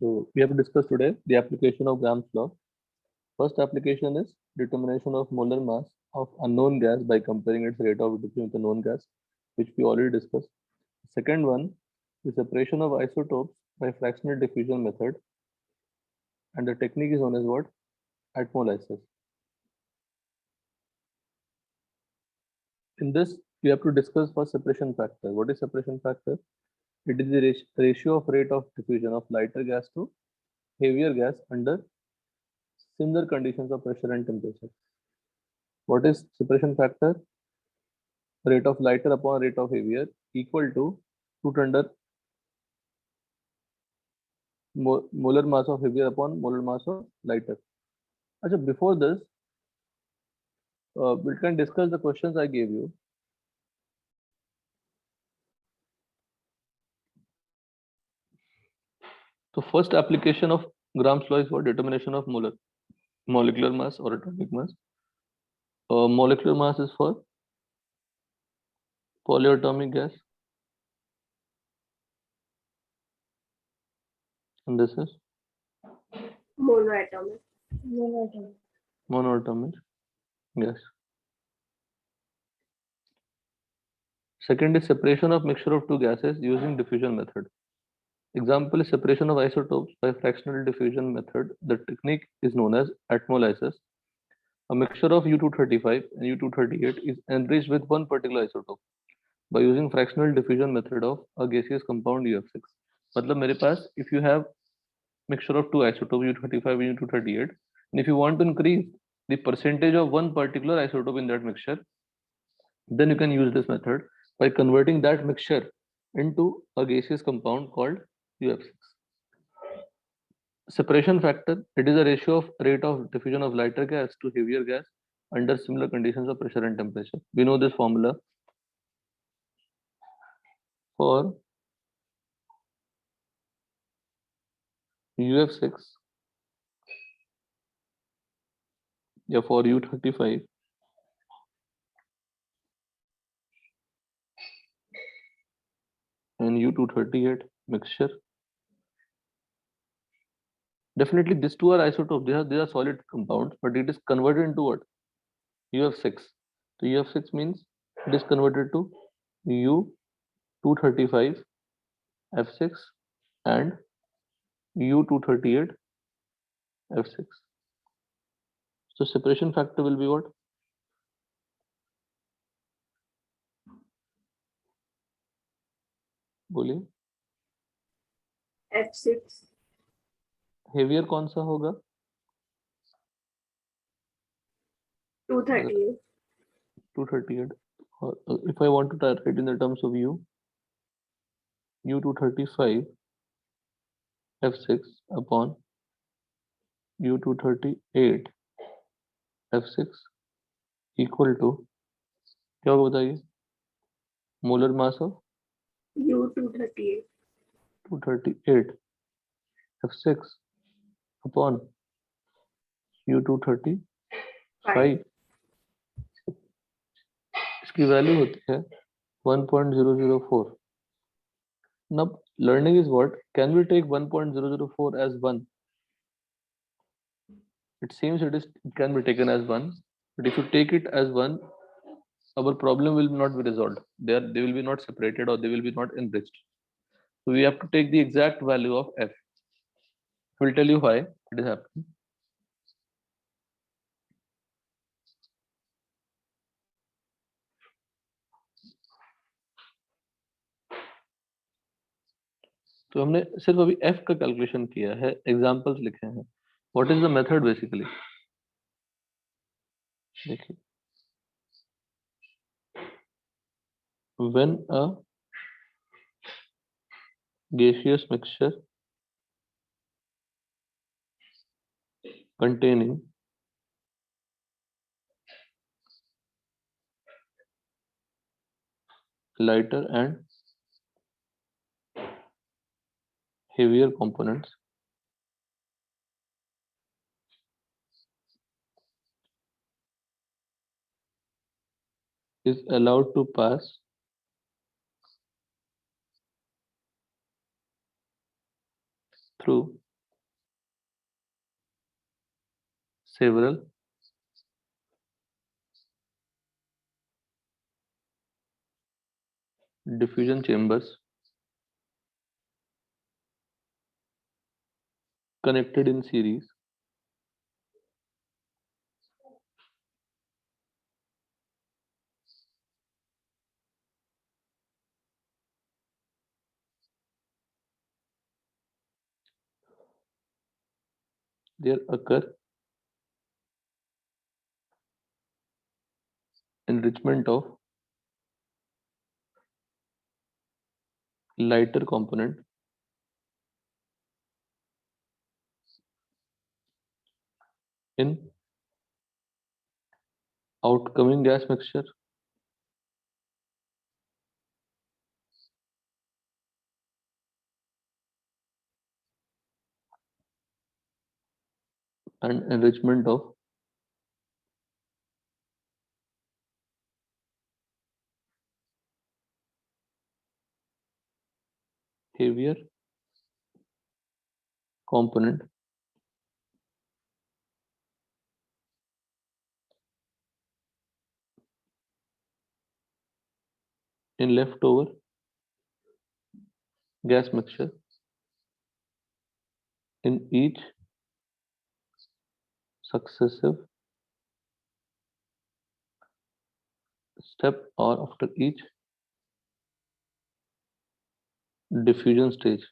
So we have to discuss today the application of Gram's law. First application is determination of molar mass of unknown gas by comparing its rate of diffusion with a known gas, which we already discussed. Second one is separation of isotopes by fractional diffusion method, and the technique is known as what? Atmolysis. In this, we have to discuss first separation factor. What is separation factor? It is the ratio of rate of diffusion of lighter gas to heavier gas under similar conditions of pressure and temperature. What is separation factor? Rate of lighter upon rate of heavier equal to root under molar mass of heavier upon molar mass of lighter. Achha, before this, we can discuss the questions I gave you. So first application of Gram's law is for determination of molecular mass or atomic mass. Molecular mass is for polyatomic gas, and this is Monoatomic. monoatomic gas. Second is separation of mixture of two gases using diffusion method. Example is separation of isotopes by fractional diffusion method. The technique is known as atmolysis. A mixture of U-235 and U-238 is enriched with one particular isotope by using fractional diffusion method of a gaseous compound UF6. मतलब मेरे पास if you have mixture of two isotopes U-235 and U-238, and if you want to increase the percentage of one particular isotope in that mixture, then you can use this method by converting that mixture into a gaseous compound called UF6. Separation factor, it is a ratio of rate of diffusion of lighter gas to heavier gas under similar conditions of pressure and temperature. We know this formula for UF6, yeah, for U-35 and U-238 mixture. Definitely these two are isotopes, they are solid compounds, but it is converted into what? UF6. So UF6 means it is converted to U-235 F6 and U-238 F6. So separation factor will be what? बोलिए. F6. Heavier कौन सा होगा? 238. 238. If I want to write in the terms of U235 F6 upon U238 F6 equal to क्या होगा बताइए? Molar mass of U238. 238 F6 upon U235. इसकी value होती है 1.004. Now learning is what? Can we take 1.004 as 1? It seems it can be taken as 1, but if you take it as 1, our problem will not be resolved. They will be not separated or they will be not enriched. So we have to take the exact value of f. We'll tell you why it is happening. तो हमने सिर्फ अभी f का calculation किया है, examples लिखे हैं. What is the method basically? देखिए, when a gaseous mixture containing lighter and heavier components is allowed to pass through several diffusion chambers connected in series there occur enrichment of lighter component in outcoming gas mixture and enrichment of heavier component in leftover gas mixture in each successive step or after each diffusion stage.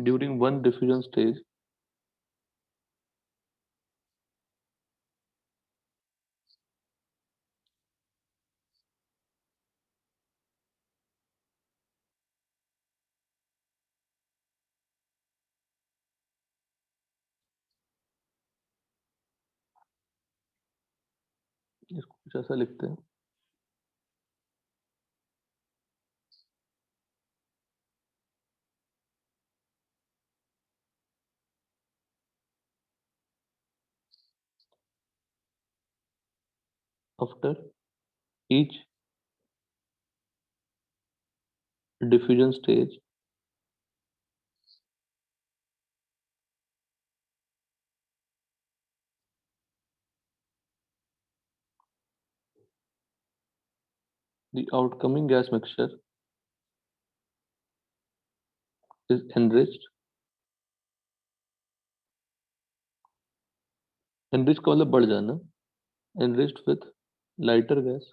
During one diffusion stage, इसको कुछ ऐसा लिखते हैं after each diffusion stage the outcoming gas mixture is enriched enriched का मतलब बढ़ जाना enriched with lighter gas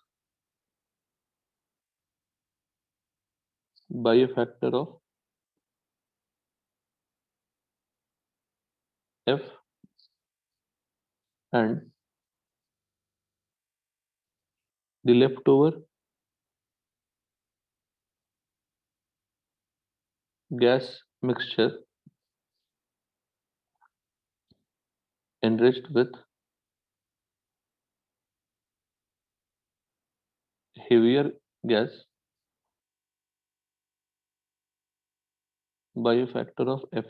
by a factor of F and the leftover gas mixture enriched with heavier gas by a factor of F.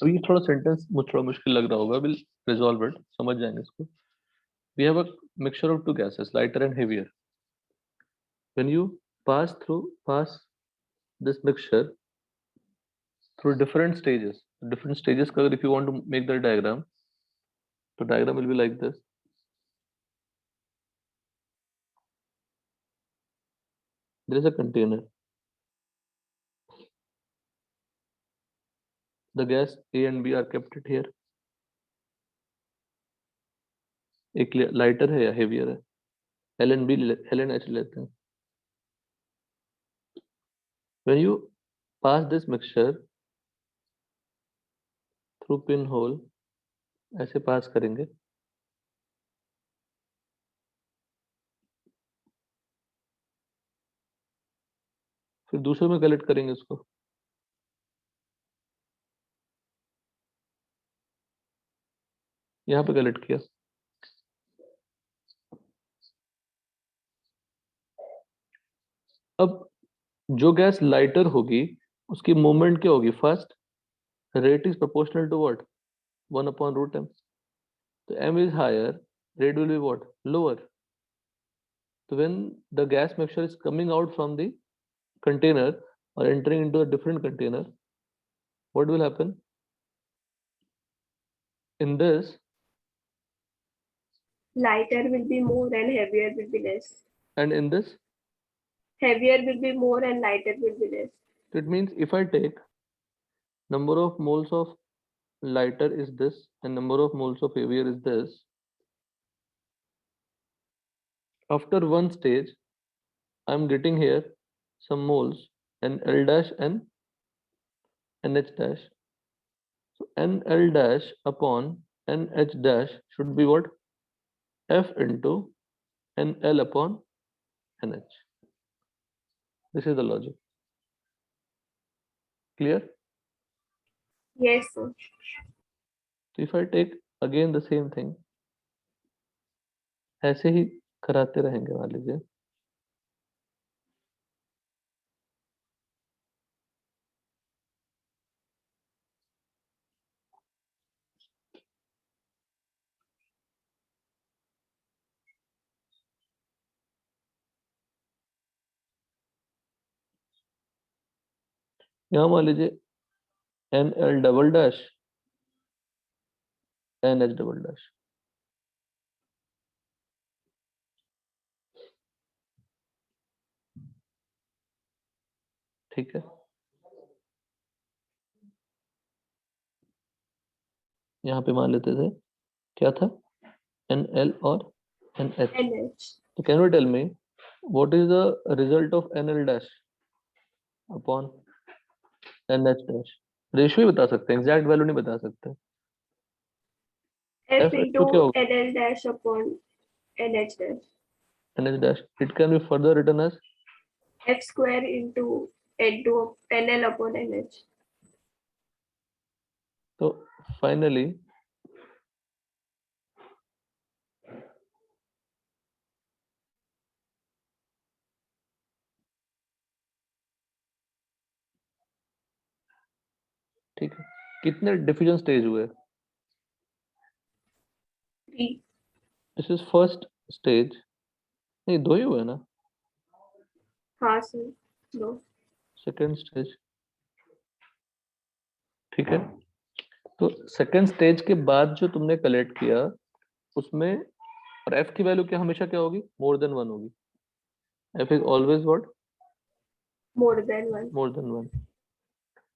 अब ये थोड़ा sentence मुझे थोड़ा मुश्किल लग रहा होगा, विल रिजॉल्व इट, समझ जाएंगे इसको. We have a mixture of two gases, lighter and heavier. When you pass this mixture through different stages का अगर if you want to make the diagram, the diagram will be like this. There is a container. The gas A and B are kept it here. एक lighter है या heavier है, L and H लेते हैं. When you pass this mixture through pinhole ऐसे पास करेंगे। फिर दूसरे में कलेक्ट करेंगे उसको। यहाँ पे कलेक्ट किया। अब जो गैस लाइटर होगी उसकी मूवमेंट क्या होगी? First, rate is proportional to what? 1/√m. तो m is higher, rate will be what? Lower. So when the gas mixture is coming out from the container or entering into a different container, what will happen? In this, Lighter will be more and heavier will be less. and in this, Heavier will be more and lighter will be less. it means if I take number of moles of lighter is this and number of moles of heavier is this, after one stage, I'm getting here some moles and L dash and NH dash. So NL dash upon NH dash should be what? F into NL upon NH. This is the logic. Clear? Yes, sir. So if I take again the same thing, ऐसे ही कराते रहेंगे मान लीजिए। यहाँ मान लीजिए NL double dash NH double dash. ठीक है, यहाँ पे मान लेते थे क्या था? NL और NH. NH. So can you tell me what is the result of NL dash upon NH dash? Ratio ही बता सकते हैं, एग्जैक्ट वैल्यू नहीं बता सकते। F F into into क्या होगा? NL dash upon NH dash. NH dash. It can be further written as F square into NL upon NH. so finally ठीक है, कितने डिफ्यूजन स्टेज हुए? 3. This is first stage. नहीं, दो ही हुए ना? हाँ सर, 2. Second stage. ठीक है, तो सेकेंड स्टेज के बाद जो तुमने कलेक्ट किया उसमें, और एफ की वैल्यू क्या हमेशा क्या होगी? मोर देन वन होगी। F is always what? More than 1. More than one.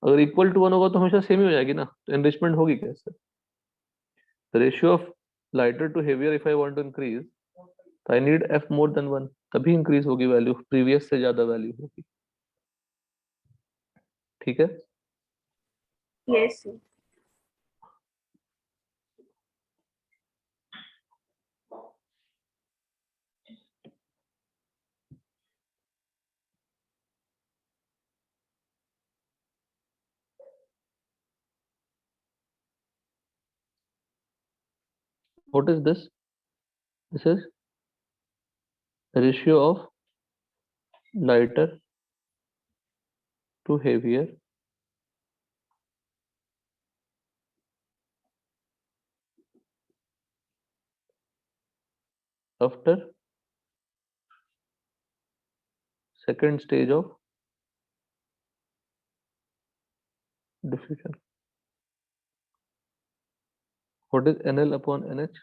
अगर इक्वल टू वन होगा तो हमेशा सेम ही हो जाएगी ना, तो एनरिचमेंट होगी कैसे? The ratio of lighter to heavier if I want to increase, तो I need F more than one, तभी इंक्रीज होगी वैल्यू, प्रीवियस से ज्यादा वैल्यू होगी। ठीक है, Yes, sir. what is this? This is ratio of lighter to heavier after second stage of diffusion. What is NL upon NH?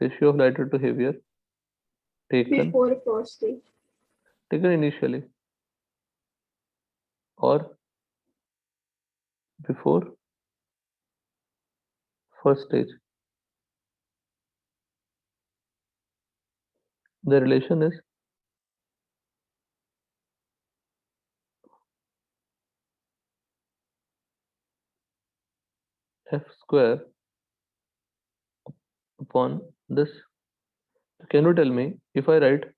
Ratio of lighter to heavier taken Before first stage. initially or before first stage. The relation is F square upon this. Can you tell me if I write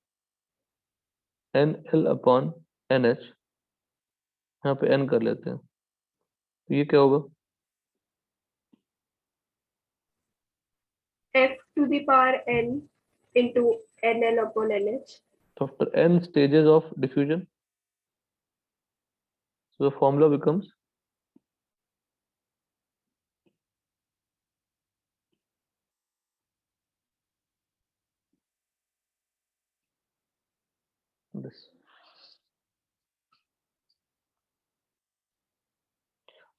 NL upon NH, यहाँ पे N कर लेते हैं, तो ये क्या होगा? F to the power n into NL upon NH. So after N stages of diffusion, so the formula becomes this.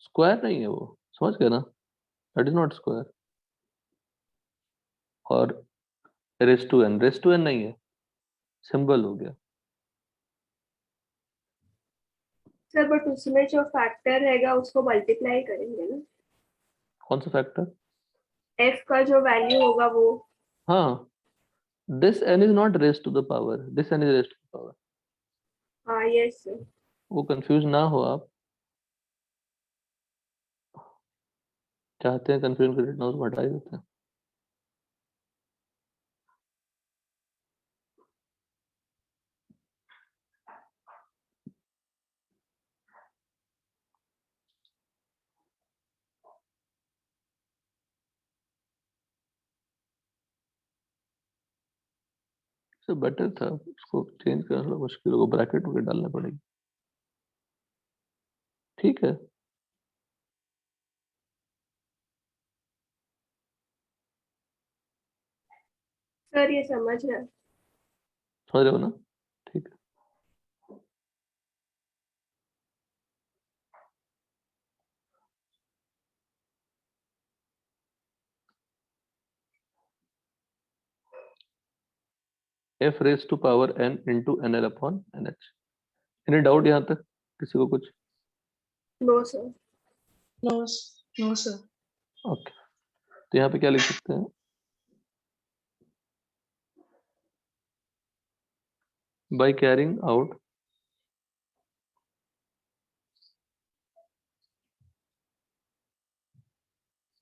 Square नहीं है वो, समझ गए ना? That is not square. और रेस टू एन नहीं है, सिंबल हो गया. सर बट उसमें जो फैक्टर रहेगा उसको मल्टीप्लाई करेंगे ना. कौन सा फैक्टर? F का जो वैल्यू होगा वो. हाँ, this N is not raise to the power, this N is raise to the power. हाँ यस सर. वो कंफ्यूज ना हो आप. चाहते हैं कंफ्यूजन क्रिएट ना हो तो हटा ही देते हैं. तो बेटर था, उसको चेंज करना थोड़ा मुश्किल होगा, ब्रैकेट वगैरह डालना पड़ेगी. ठीक है. सर ये समझ रहे हैं. समझ रहे हो ना? ठीक है. F raised to power n into NL upon NH. Any doubt यहाँ तक किसी को कुछ? No sir. No sir. Okay, तो यहाँ पे क्या लिख सकते हैं? By carrying out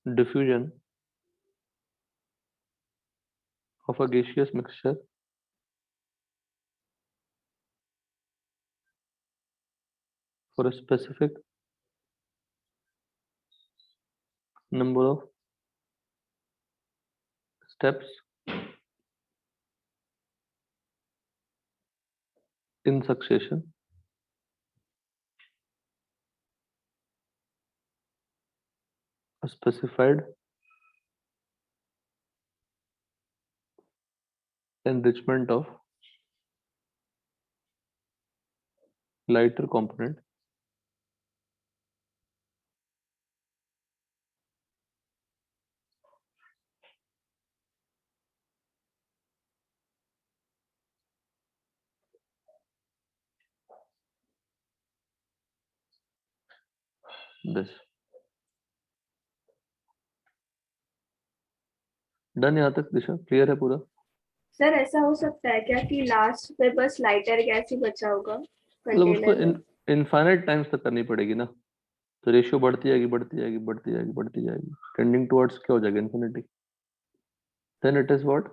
diffusion of a gaseous mixture for a specific number of steps in succession, a specified enrichment of lighter component this. Done यहाँ तक? दिशा क्लियर है पूरा? सर ऐसा हो सकता है क्या कि लास्ट में बस लाइटर गैस ही बचा होगा मतलब उसको कंटेनर में. इनफाइनाइट टाइम्स तक करनी पड़ेगी ना, तो रेशियो बढ़ती जाएगी बढ़ती जाएगी बढ़ती जाएगी बढ़ती जाएगी, टेंडिंग टुवर्ड्स क्या हो जाएगा? Infinity. Then it is what?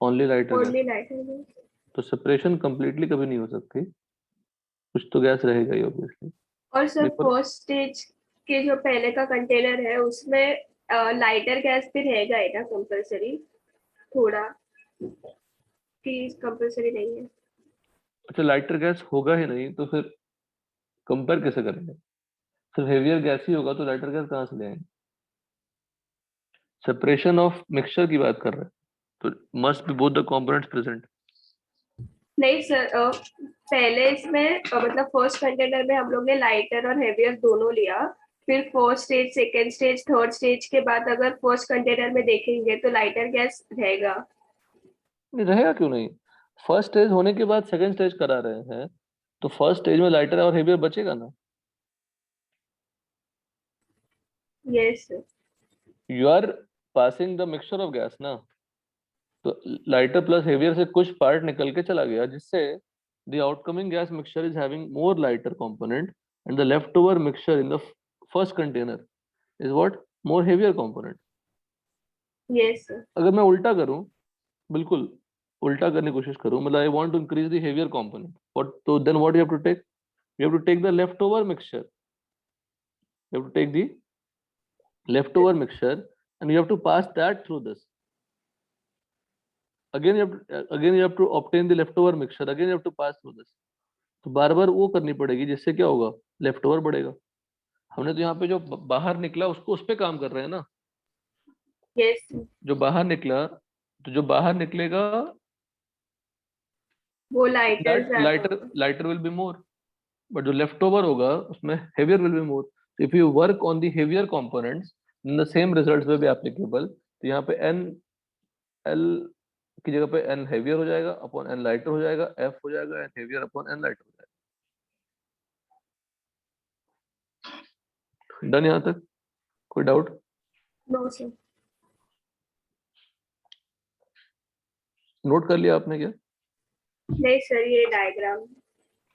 Only lighter gas. Only lighter gas. तो सेपरेशन कंप्लीटली कभी नहीं हो सकती, कुछ तो गैस रहेगा ही ऑब्वियसली. और सर नहीं, पर फर्स्ट स्टेज के जो पहले का कंटेनर है उसमें लाइटर गैस भी रहेगा ही ना कंपलसरी थोड़ा कि कंपलसरी नहीं है. अच्छा, लाइटर गैस होगा ही नहीं तो फिर कंपेयर कैसे करेंगे? सिर्फ हेवियर गैस ही होगा तो लाइटर गैस कहाँ से ले आएंगे? सेपरेशन ऑफ मिक्सचर की बात कर रहे हैं तो must be both the components present. नहीं सर पहले इसमें मतलब फर्स्ट कंटेनर में हम लोग ने लाइटर और हेवियर दोनों लिया. फिर first stage second stage third stage के बाद अगर फर्स्ट कंटेनर में देखेंगे तो लाइटर गैस रहेगा. नहीं रहेगा क्यों नहीं? फर्स्ट स्टेज होने के बाद सेकंड स्टेज करा रहे हैं तो फर्स्ट स्टेज में लाइटर और हेवियर बचेगा ना. Yes sir. You are passing the mixture of gas ना, तो लाइटर प्लस हेवियर से कुछ पार्ट निकल के चला गया जिससे the outcoming gas mixture is having more lighter component and the left over mixture in the first container is what? More heavier component. Yes sir. अगर मैं उल्टा करूं, बिल्कुल उल्टा करने की कोशिश करूं, मतलब I want to increase the heavier component, what, तो then what you have to take, you have to take the leftover mixture, you have to take the leftover mixture and you have to pass that through this. Again you have to obtain the leftover mixture, again you have to pass through this. तो बार बार वो करनी पड़ेगी, जिससे क्या होगा, leftover बढ़ेगा। हमने तो यहाँ पे जो बाहर निकला उसको उस पे काम कर रहे हैं ना, यस जो बाहर निकला, तो जो बाहर निकलेगा वो लाइटर that ज्यादा lighter होगा। lighter will be more, but जो leftover होगा उसमें heavier will be more. So if you work on the heavier components, then the same results will be applicable. तो यहाँ पे n l की जगह पे n heavier हो जाएगा अपॉन n lighter हो जाएगा, f हो जाएगा n heavier upon n lighter हो जाएगा। डन यहाँ तक? कोई डाउट? No sir. नोट कर लिया आपने क्या? नहीं सर, ये डायग्राम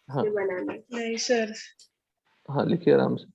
हाँ से बनाना है। नहीं सर। हाँ, लिखिए आराम से।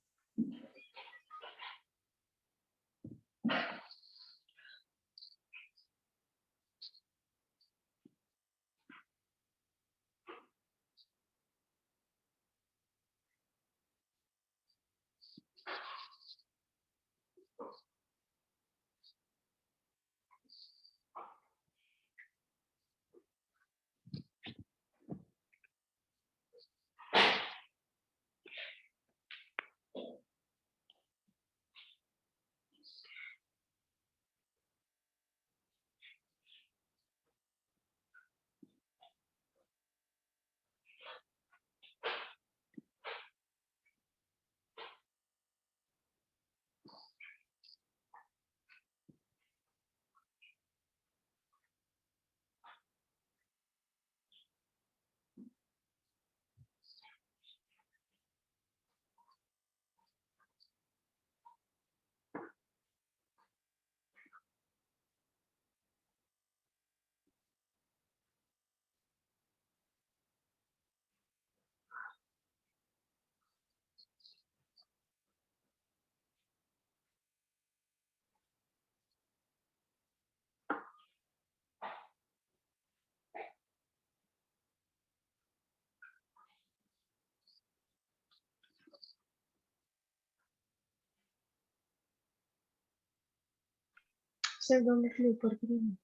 सर 2 मिनट के लिए ऊपर करिए।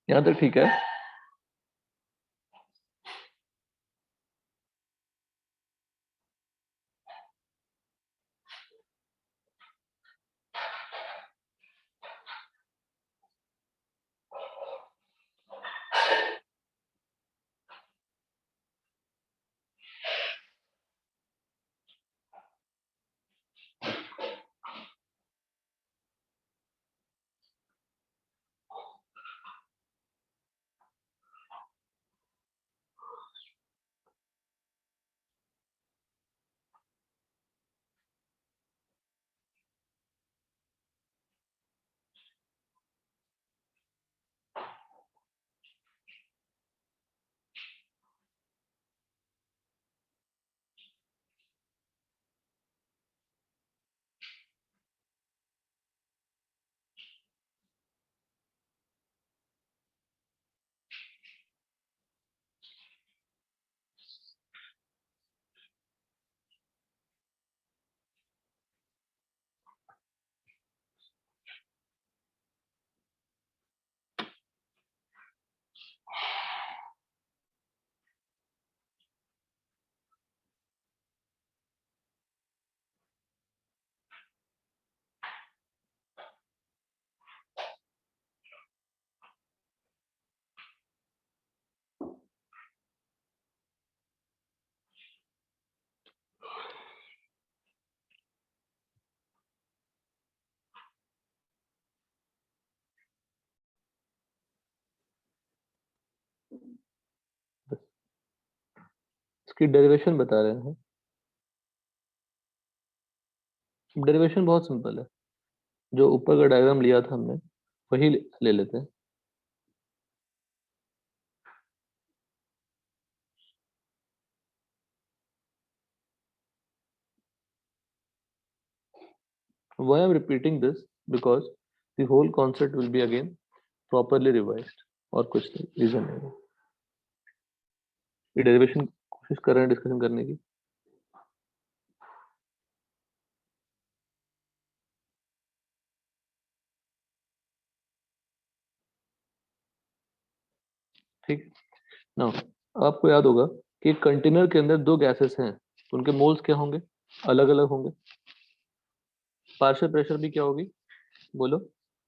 यहाँ तक ठीक है? इसकी डेरिवेशन बता रहे हैं। डेरिवेशन बहुत सिंपल है, जो ऊपर का डायग्राम लिया था हमने वही ले लेते हैं। Why I'm repeating this? Because the whole concept will be again properly revised. और कुछ नहीं, रीजन नहीं है। ये डेरिवेशन कोशिश कर रहे हैं डिस्कशन करने की। ठीक, नाउ आपको याद होगा कि कंटेनर के अंदर दो गैसेस हैं, तो उनके मोल्स क्या होंगे? अलग अलग होंगे। पार्शियल प्रेशर भी क्या होगी? बोलो,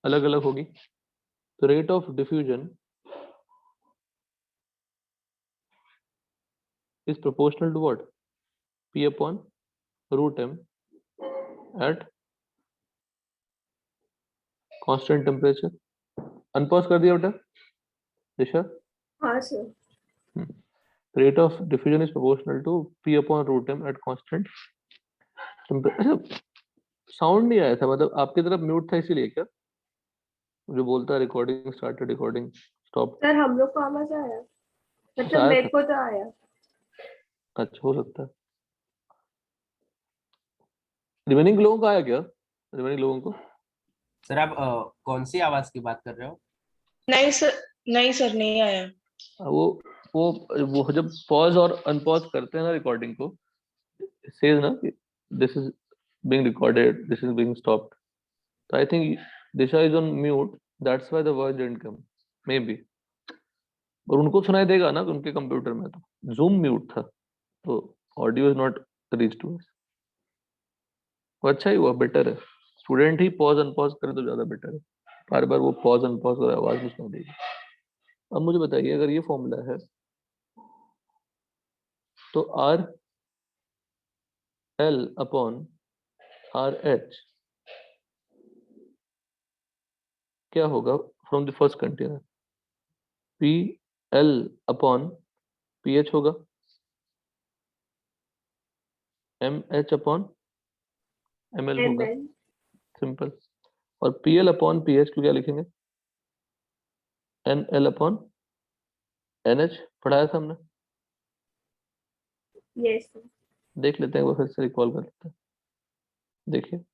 अलग अलग होगी। तो rate of diffusion is proportional to what? P upon root m at constant temperature. Unpause कर दिया बेटा दिशा? हाँ sir. Rate of diffusion is proportional to P upon root m at constant temperature. अच्छा, साउंड नहीं आया था, मतलब आपकी तरफ म्यूट था इसीलिए क्या? जो बोलता है recording started, recording stop, sir हम लोग को आवाज आया, मतलब आया मेरे था? को तो आया। अच्छा, हो सकता है। रिमेनिंग लोगों का आया क्या? रिमेनिंग लोगों को? सर आप कौन सी आवाज की बात कर रहे हो? नहीं सर, नहीं सर, नहीं आया। वो जब पॉज और अनपॉज करते हैं ना रिकॉर्डिंग को, सेज ना कि this is being recorded, this is being stopped, तो I think Disha is on mute, that's why the voice didn't come, maybe. और उनको सुनाई देगा ना उनके कंप्यूटर में, तो जूम म्यूट था, तो audio is not reach to us. वो अच्छा ही हुआ, बेटर है। स्टूडेंट ही पॉज अनपॉज करे तो ज्यादा बेटर है, बार बार वो पॉज अनपॉज कर आवाज नहीं सुनाई देगी। अब मुझे बताइए, अगर ये फॉर्मूला है तो R L upon R H क्या होगा from the first container? P L upon P H होगा, M H upon M L होगा, ml। सिंपल। और P L upon P H को क्या लिखेंगे? N L upon N H. पढ़ाया था हमने, यस सर। देख लेते हैं, वो फिर से रिकॉल कर लेते हैं। देखिए,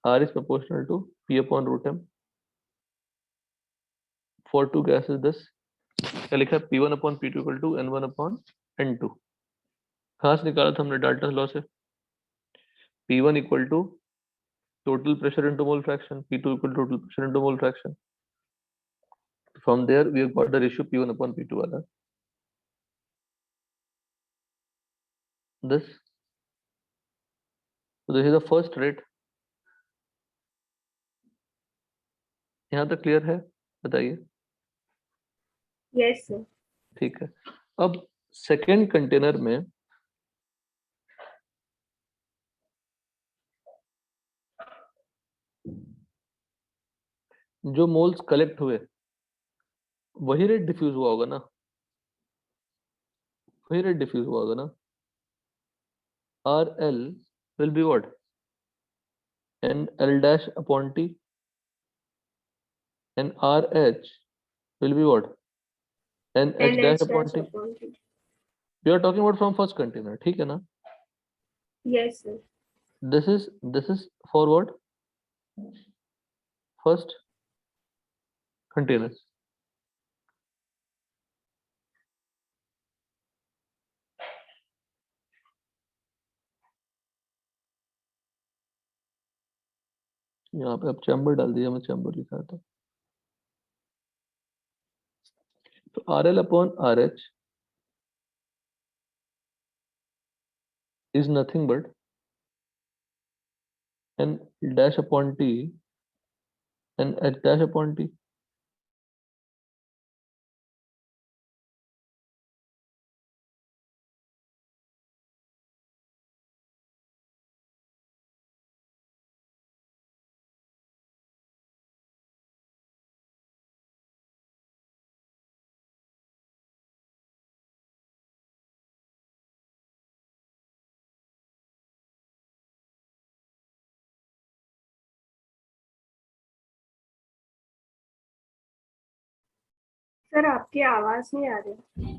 R is proportional to P upon root m for two gases this, क्या लिखा है? P1 upon P2 equal to N1 upon N2। कहाँ से निकाला था हमने? डाल्टन लॉ से। P1 equal to total pressure into mole fraction, P2 equal to total pressure into mole fraction. From there we have got the ratio P1 upon P2 वाला। This, so this is the first rate। यहाँ तक clear है? बताइए। Yes sir. ठीक है, अब second container में जो मोल्स कलेक्ट हुए वही रेट डिफ्यूज हुआ होगा ना, वही रेट डिफ्यूज हुआ होगा ना। R L will be what? N L dash upon T, and R H will be what? N H dash NH upon dash T. upon T। We are talking about from first container, ठीक है ना? Yes sir. This is for what? First container. यहाँ पे अब chamber डाल दिया, मैं chamber लिखा था। तो R L upon R H is nothing but n dash upon t and h dash upon t। Sir आपकी आवाज नहीं आ रही।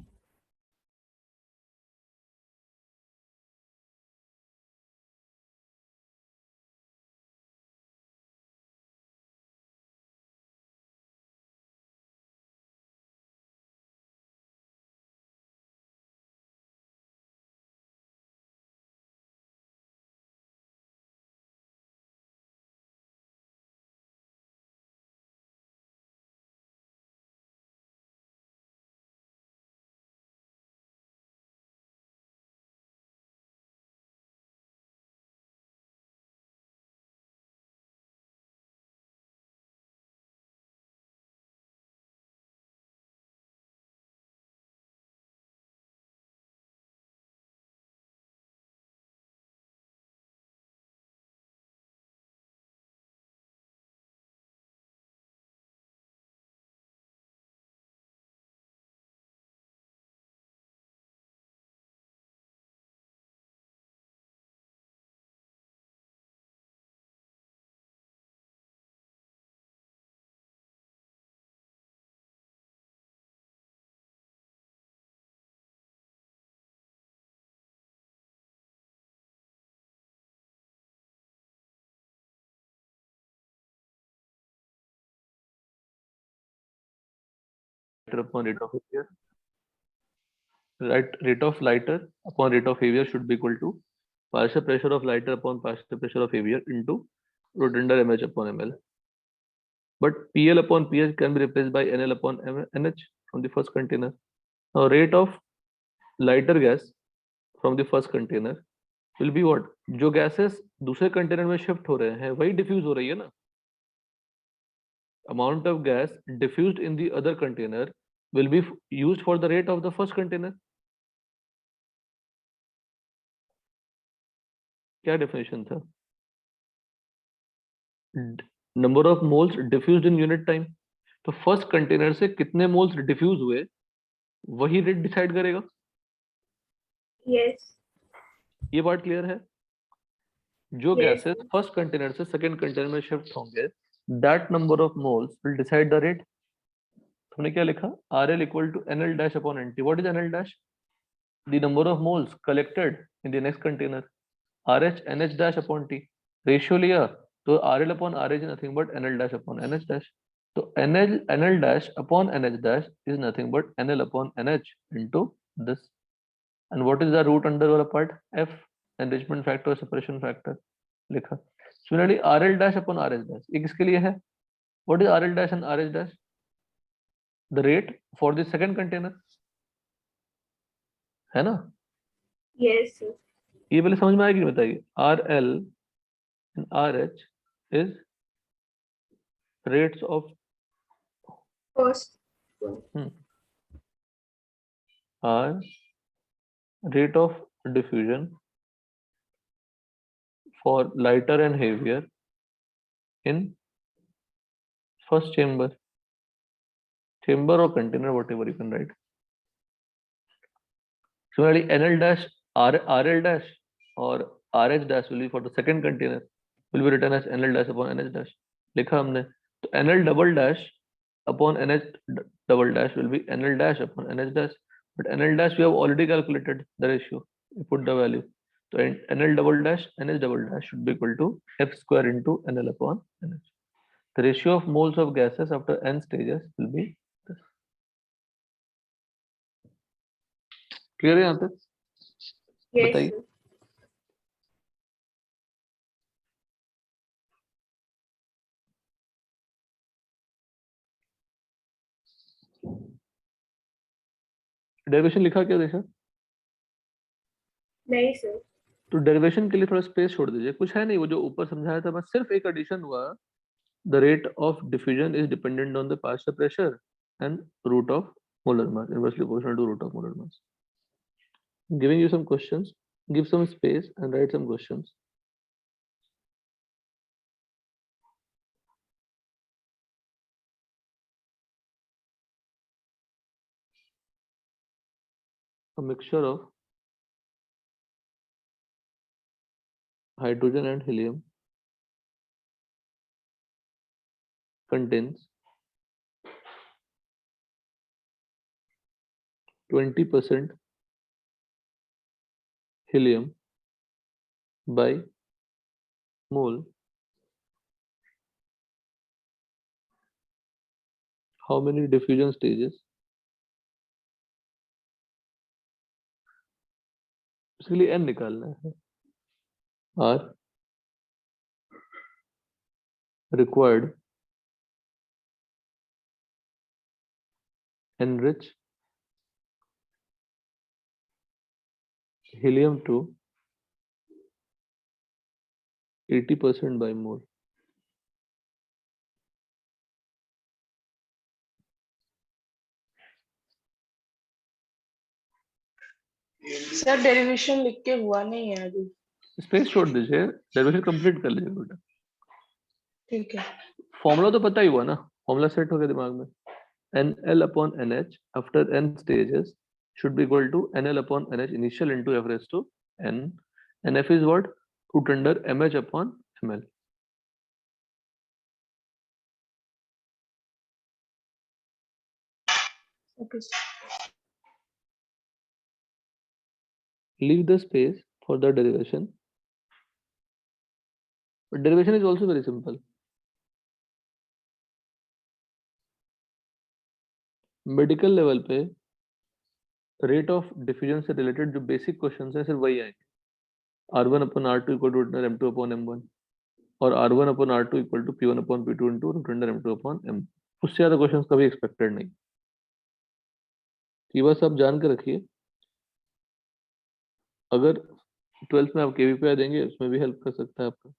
upon rate of heavier. Rate of lighter upon rate of heavier should be equal to partial pressure of lighter upon partial pressure of heavier into root under mh upon ml. But PL upon PH can be replaced by NL upon NH from the first container. Now rate of lighter gas from the first container will be what? जो gases दूसरे container में shift हो रहे हैं वही diffuse हो रही है ना. Amount of gas diffused in the other container will be used for the rate of the first container. क्या definition था? Number of moles diffused in unit time. तो first container से कितने moles diffuse हुए वही rate decide करेगा. Yes. ये बात क्लियर है. जो Yes. गैसेस फर्स्ट कंटेनर से सेकंड कंटेनर में शिफ्ट होंगे that number of moles will decide the rate. हमने क्या लिखा? RL equal to NL dash upon NT. What is NL dash? The number of moles collected in the next container. RH NH dash upon T. Ratio लिया तो RL upon RH is nothing but NL dash upon NH dash. तो NL dash upon NH dash is nothing but NL upon NH into this. And what is the root under वाला part? F. Enrichment factor, separation factor लिखा. Similarly, RL dash upon RH dash ये किसके लिए है? What is RL dash and RH dash? The rate for the second container है ना? Yes, sir. ये पहले समझ में आएगी नहीं बताइए. RL and RH is rates of First. R rate of diffusion for lighter and heavier in first chamber or container, whatever you can write. Similarly, NL dash RL dash or RH dash will be for the second container will be written as NL dash upon NH dash. लिखा हमने. तो NL double dash upon NH double dash will be NL dash upon NH dash. But NL dash we have already calculated the ratio. We put the value. So NL double dash NH double dash should be equal to F square into NL upon NH. The ratio of moles of gases after n stages will be this. Clear है यहाँ तक? Yes, बताइए. sir. Derivation लिखा क्या देखा? नहीं sir. तो derivation के लिए थोड़ा स्पेस छोड़ दीजिए. कुछ है नहीं, वो जो ऊपर समझाया था बस सिर्फ एक एडिशन हुआ. The rate of diffusion is dependent on the partial pressure and root of molar mass inversely proportional to root of molar mass. Giving you some questions, give some space and write some questions. A mixture of hydrogen and helium contains 20% helium by mole. How many diffusion stages? इसके लिए n निकालना है. Are required enrich helium to 80% by mole. Sir derivation लिख के हुआ नहीं है अभी. स्पेस छोड़ दीजिए, डेरिवेशन कंप्लीट कर लीजिए बेटा. ठीक है. फॉर्मूला तो पता ही हुआ ना, फॉर्मूला सेट हो गया दिमाग में. NL upon NH after n stages should be equal to NL upon NH initial into F raised to n, and F is what? Root under MH upon ML. Okay. Leave the space for the derivation. But derivation is also very simple. Medical level पे rate of diffusion से related जो basic question है सिर्फ वही आएंगे, R1/R2 equal to M2/M1 और R1/R2 equal to P1/P2 into M2/M। उससे ज्यादा क्वेश्चन कभी एक्सपेक्टेड नहीं। ये बस आप जान के रखिए, अगर 12th में आप KVPI देंगे उसमें भी हेल्प कर सकता है आपका।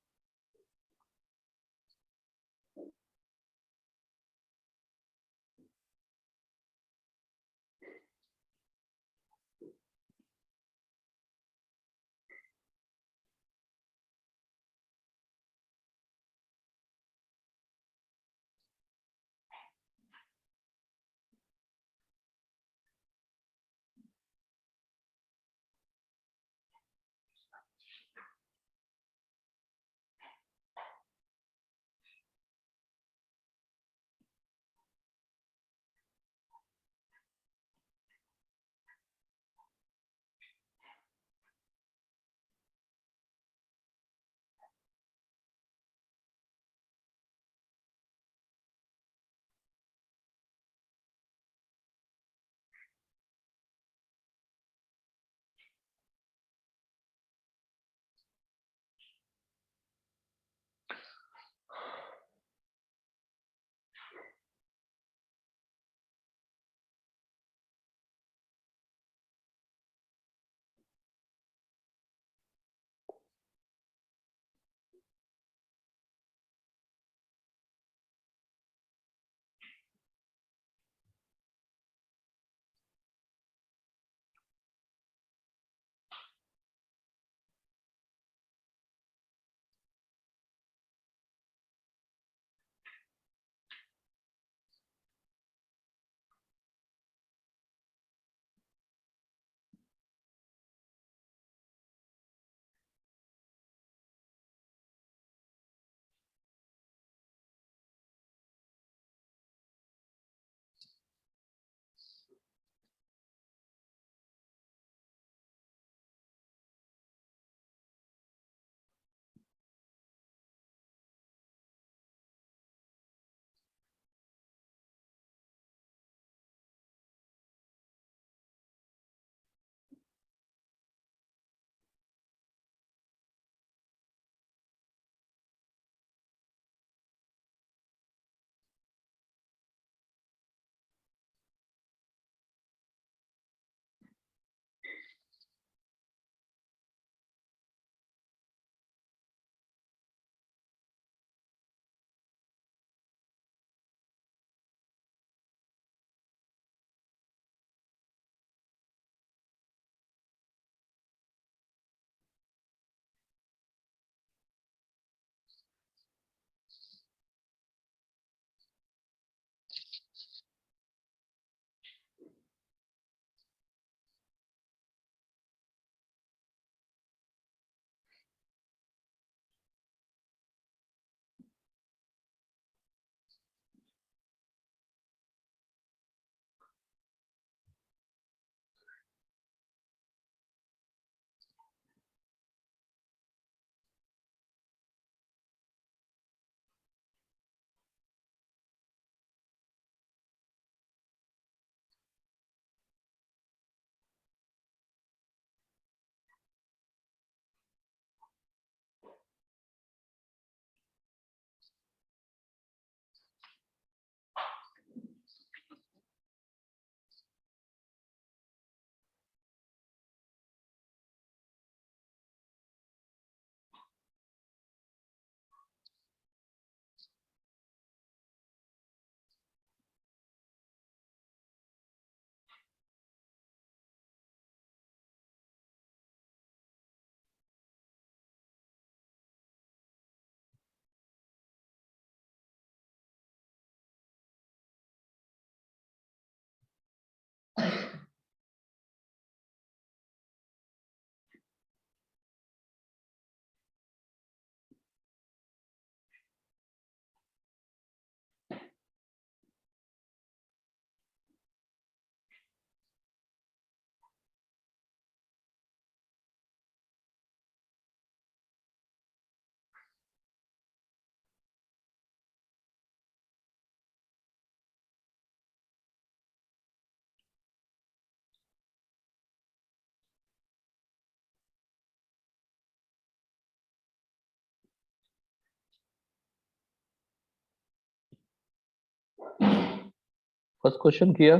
फर्स्ट क्वेश्चन किया?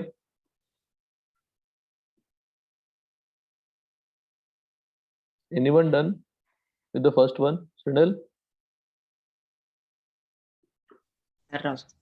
Anyone done with the first one? Sunil? कर रहा हूँ सर।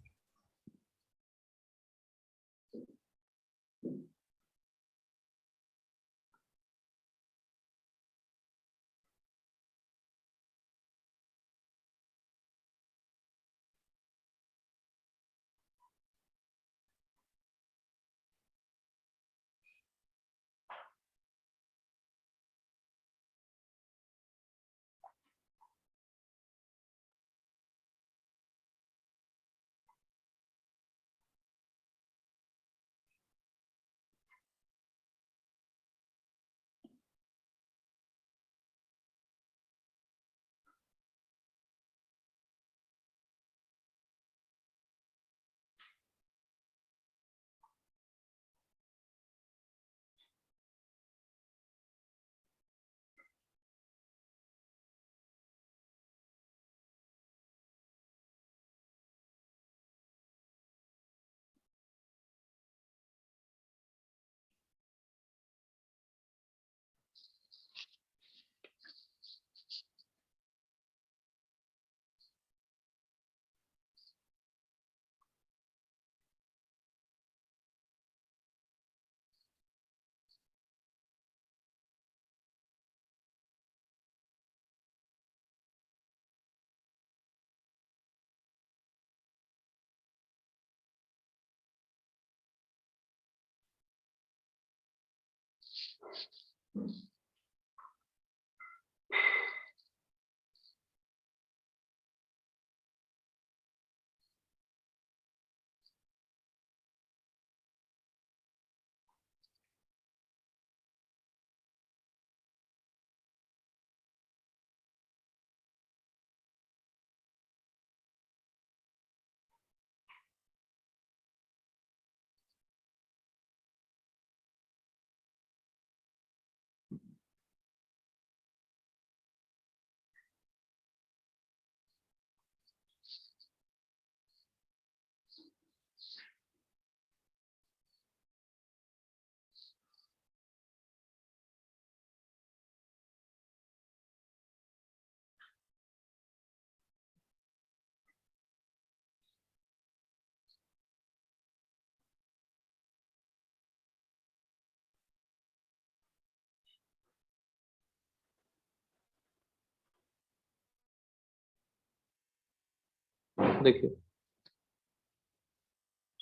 देखिए,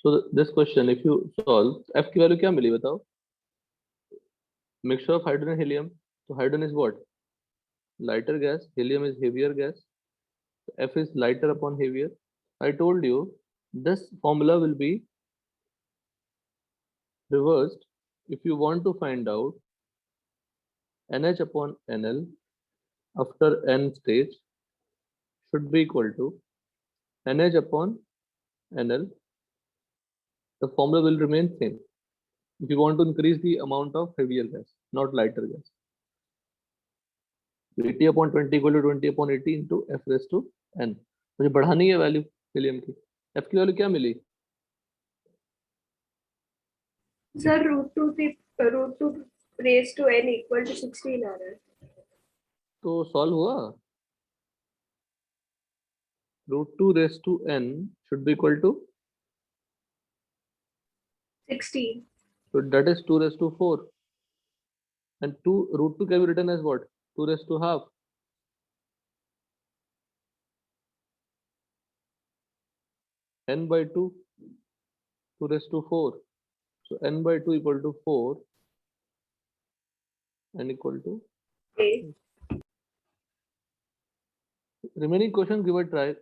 so this question if you solve, f की वैल्यू क्या मिली बताओ? Mixture of hydrogen and helium. So hydrogen is what? Lighter gas. Helium is heavier gas. So f is lighter upon heavier. I told you this formula will be reversed if you want to find out NH upon NL after n stage should be equal to NH upon NL. The formula will remain same if you want to increase the amount of heavier gas, not lighter gas. 80 upon 20 equal to 20 upon 80 into f raised to n. मुझे बढ़ानी है value helium की. f की value क्या मिली? Sir √2 raised to n equal to 16 आ रहा है. तो सॉल्व हुआ. √2 raised to n should be equal to 16. so that is 2 raised to 4 and 2 √2 can be written as what? 2 raised to half. N by 2 2 raised to 4. So n by 2 equal to 4 and equal to 8. remaining question. Give a try,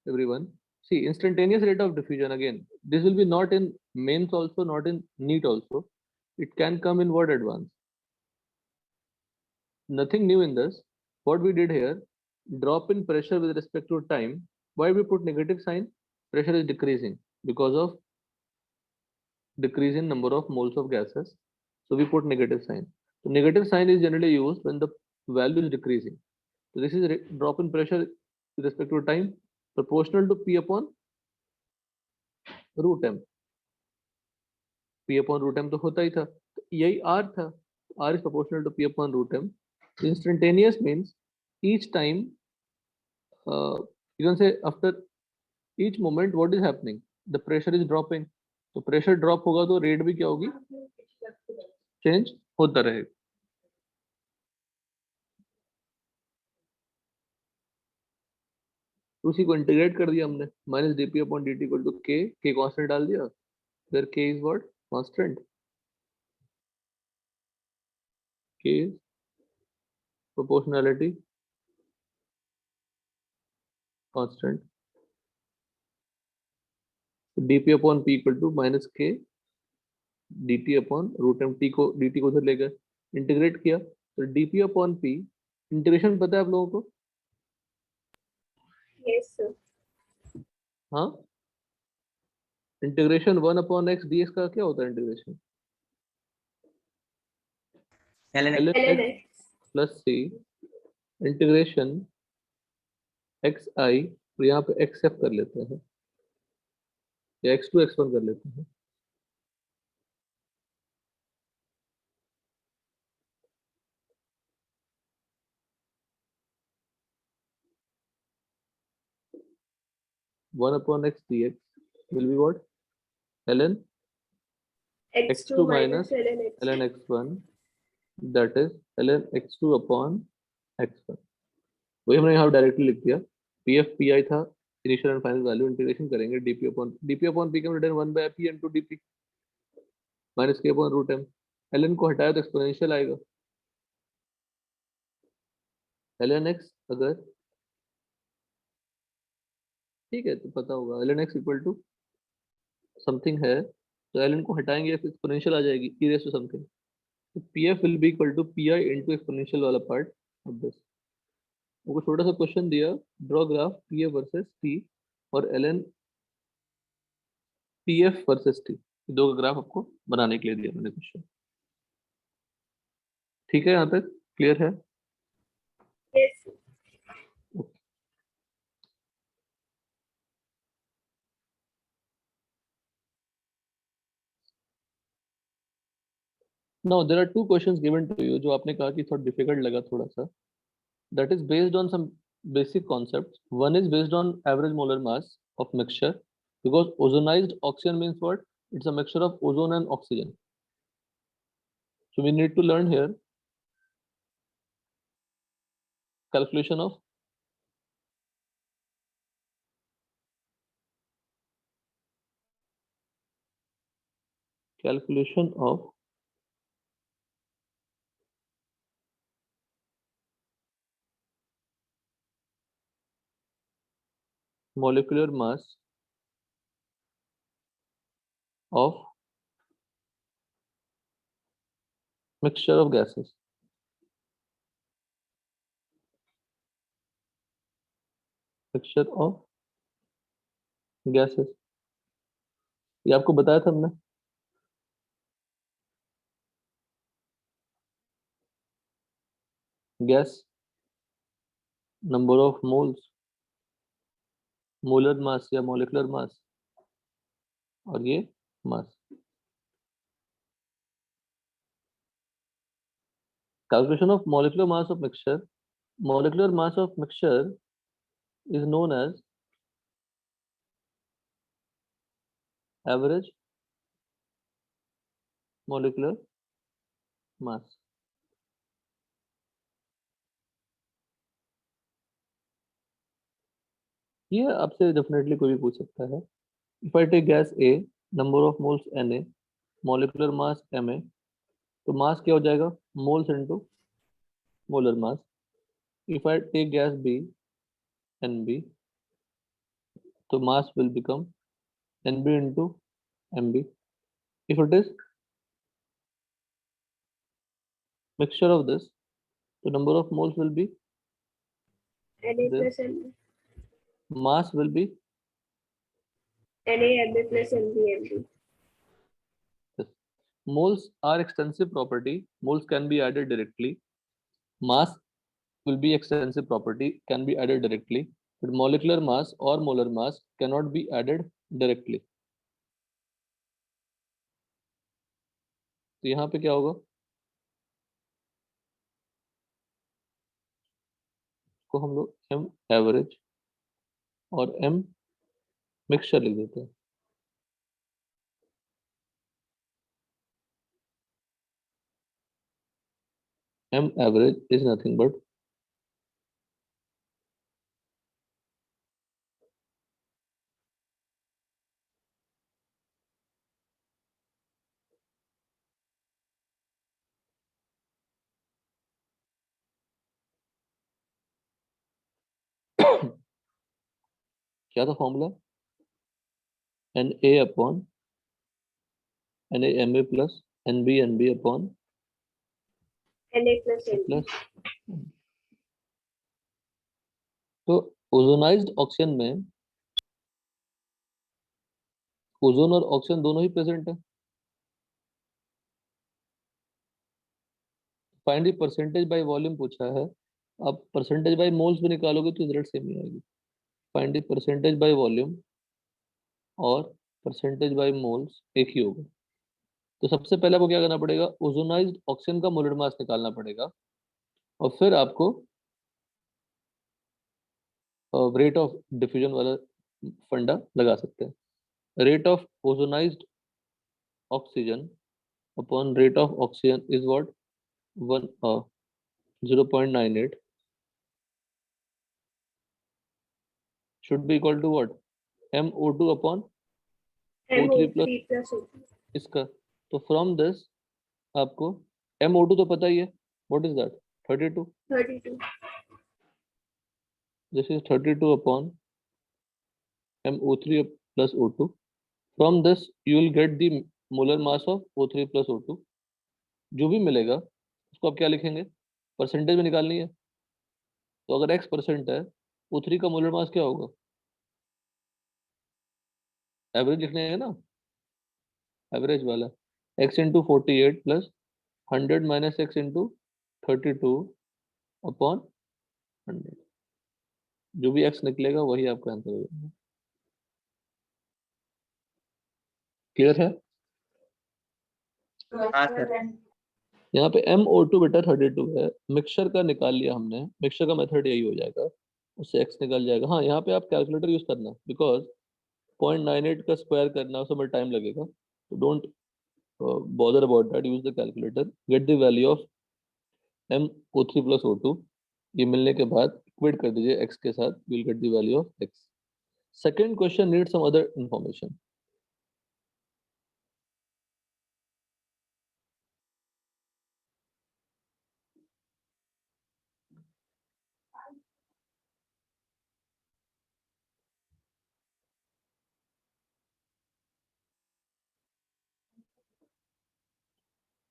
everyone. See, instantaneous rate of diffusion again. This will be not in mains also, not in NEET also. It can come in word advance. Nothing new in this. What we did here, drop in pressure with respect to time. Why we put negative sign? Pressure is decreasing because of decrease in number of moles of gases. So we put negative sign. So negative sign is generally used when the value is decreasing. So this is drop in pressure with respect to time proportional to P upon root M, P upon root M तो होता ही था, तो यही R था, R is proportional to P upon root M. Instantaneous means each time, you can say after each moment what is happening, the pressure is dropping, तो pressure drop होगा तो रेट भी क्या होगी, चेंज होता रहेगा. उसी को इंटीग्रेट कर दिया हमने, minus D P upon D T equal to K constant डाल दिया, फिर K is what, constant, K is proportionality constant, dp upon p equal to minus K dt upon root M, dt को उधर ले गए, इंटीग्रेट किया तो dp upon p, integration पता है आप लोगों को? Yes sir. हाँ, इंटीग्रेशन 1 अपॉन एक्स dx का क्या होता है integration? ln ln ln x x. Plus C integration x I, तो यहाँ पे एक्स एफ कर लेते हैं या एक्स टू एक्स वन कर लेते हैं. One upon x D x will be what, ln x2 x2 minus minus ln x. ln x1, that is ln x2 upon x1. वही हमने यहाँ डायरेक्टली लिख दिया, पी एफ पी आई था, initial and final value, integration करेंगे DP upon P का return 1 by P into DP minus के upon root M. ln को हटाया तो एक्सपोनेंशियल आएगा, ln x अगर, ठीक है तो पता होगा ln x equal to something है, तो ln को हटाएंगे एक्सपोनेंशियल आ जाएगी e रेज़ टू समथिंग, तो P F will be equal to P I into exponential वाला पार्ट ऑफ दिस. वो छोटा सा क्वेश्चन दिया, draw graph P F versus T और ln P F versus T, दो का ग्राफ आपको बनाने के लिए दिया मैंने क्वेश्चन. ठीक है, यहाँ तक क्लियर है? Yes. Now there are two questions given to you जो आपने कहा कि थोड़ा डिफिकल्ट लगा थोड़ा सा. That is based on some basic concepts. One is based on average molar mass of mixture, because ozonized oxygen means what? It's a mixture of ozone and oxygen. So we need to learn here calculation of molecular mass of mixture of gases. Mixture of gases. ये आपको बताया था हमने. Gas, number of moles, molar mass या molecular mass, और ये mass. Calculation of molecular mass of mixture. Molecular mass of mixture is known as average molecular mass. ये आपसे डेफिनेटली कोई भी पूछ सकता है. If I take gas A, number of moles Na, molecular mass Ma, तो मास क्या हो जाएगा, moles into molar mass. If I take gas B, Nb, तो mass will become Nb into Mb. If it is mixture of this, the number of moles will be, Na This. plus Nb. mass will be, Na Mb plus Nb Mb. moles are extensive property. Moles can be added directly. Mass will be extensive property, can be added directly. But molecular mass or molar mass cannot be added directly. तो यहाँ पे क्या होगा, को हम लोग M average और M mixture लिख देते हैं। M average is nothing but क्या था formula, N A upon N A M A plus N B upon Na plus Nb. Plus. तो ओजोनाइज्ड ऑक्सीजन में ओजोन और ऑक्सीजन दोनों ही प्रेजेंट है। Find the percentage by volume पूछा है, आप परसेंटेज बाय मोल्स भी निकालोगे तो रिजल्ट सेम ही आएगी। Find the percentage by volume और परसेंटेज बाय मोल्स एक ही होगा। तो सबसे पहले आपको क्या करना पड़ेगा, ओजोनाइज्ड ऑक्सीजन का मोलर मास निकालना पड़ेगा और फिर आपको रेट ऑफ डिफ्यूजन वाला फंडा लगा सकते हैं। Rate of ozonised oxygen upon rate of oxygen is what, 0.98 should be equal to what, MO2 upon O3 plus MO3 plus O2. इसका। तो फ्रॉम दिस आपको MO2 तो पता ही है, what is that, 32। 32. This is 32 upon MO3 plus O2। From this you will get the molar mass of O3 plus O2। जो भी मिलेगा उसको आप क्या लिखेंगे, परसेंटेज में निकालनी है। तो अगर X% है, O3 का मोलर मास क्या होगा, एवरेज लिखने है ना, एवरेज वाला x into 48 plus 100 minus x into 32 upon 100। जो भी x निकलेगा वही आपका आंसर होगा। क्लियर है। हाँ सर। यहाँ पे MO2 बेटा 32 है, मिक्सचर का निकाल लिया हमने, मिक्सचर का मेथड यही हो जाएगा, उससे x निकल जाएगा। हाँ यहाँ पे आप कैलकुलेटर यूज करना, बिकॉज 0.98 का स्क्वायर करना उसमें टाइम लगेगा, तो don't bother about that, use the calculator, gate the value of MO3 plus O2। ये मिलने के बाद इक्वेट कर दीजिए x के साथ, you will get the value of x। Second question need some other information.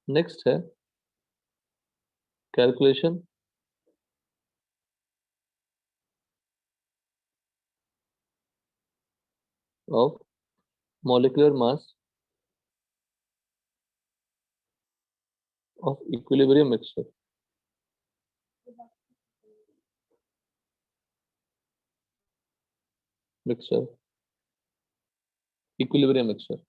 Next है calculation of molecular mass of equilibrium mixture। mixture equilibrium mixture।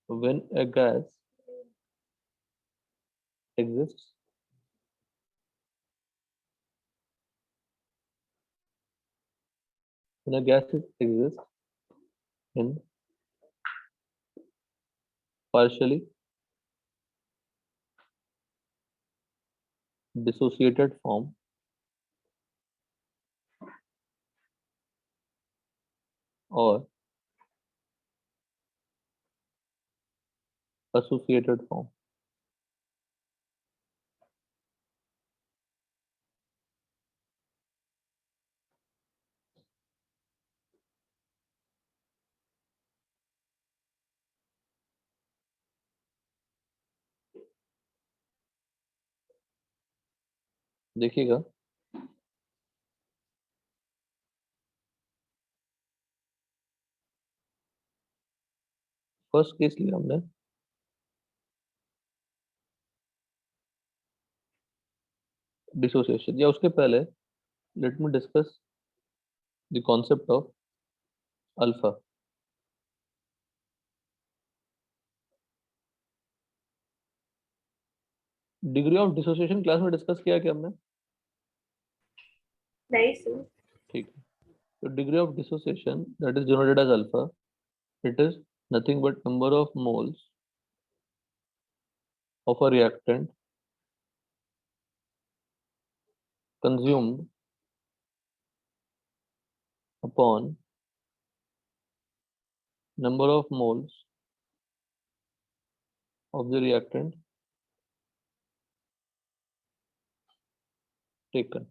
when a gas exists when a gas exists in partially dissociated form or associated form। देखिएगा, first case लिया हमने, dissociation, या उसके पहले let me discuss the concept of alpha. Degree of dissociation class में discuss किया क्या हमने? नहीं सर। ठीक है, तो degree of dissociation that is denoted as alpha, it is nothing but number of moles of a reactant consumed upon number of moles of the reactant taken.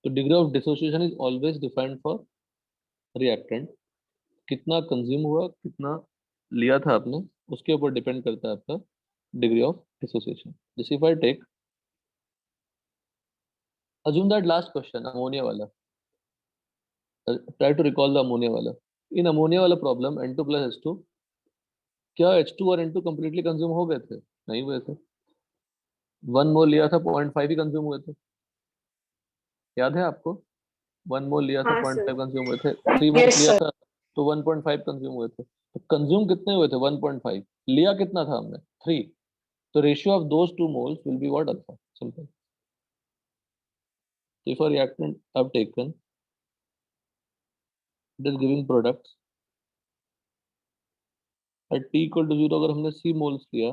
So degree of dissociation is always defined for reactant. कितना consume हुआ, कितना लिया था आपने, उसके ऊपर depend करता है आपका डिग्री ऑफ डिसोसिएशन. जैसे if I take, assume that last question ammonia वाला, try to recall the ammonia वाला. इन अमोनिया वाला प्रॉब्लम N2 plus H2, क्या H2 और N2 कंप्लीटली कंज्यूम हो गए थे? नहीं हुए थे. 1 मोल लिया था, 0.5 ही कंज्यूम हुए थे. याद है आपको? 1 मोल लिया था, हाँ 0.5 सर। कंज्यूम हुए थे. 3 मोल Yes, लिया sir. था तो 1.5 कंज्यूम हुए थे. तो कंज्यूम कितने हुए थे? 1.5. लिया कितना था हमने? 3. तो ratio of those two moles will be what? Alpha. Simple. If a reactant have taken, it is giving products at t equal to 0. अगर हमने c मोल्स लिया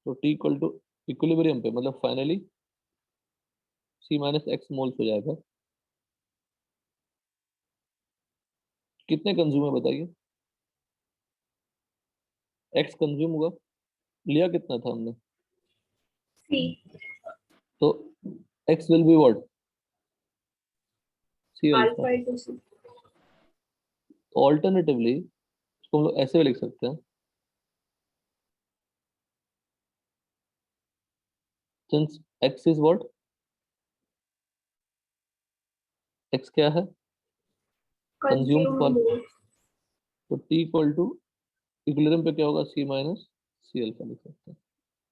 तो t इक्वल टू इक्विलिब्रियम पे, मतलब finally c minus x moles हो जाएगा. कितने consume है बताइए? x कंज्यूम हुआ, लिया कितना था हमने? सी। तो x will be what? c alpha. Alpha into C. तो ऑल्टरनेटिवली इसको हम लोग ऐसे भी लिख सकते हैं, since x is what? x क्या है? Consumed कंज्यूम for, मोल। तो t इक्वल टू इक्विलिब्रियम पे क्या होगा? c माइनस c अल्फा लिख सकते हैं.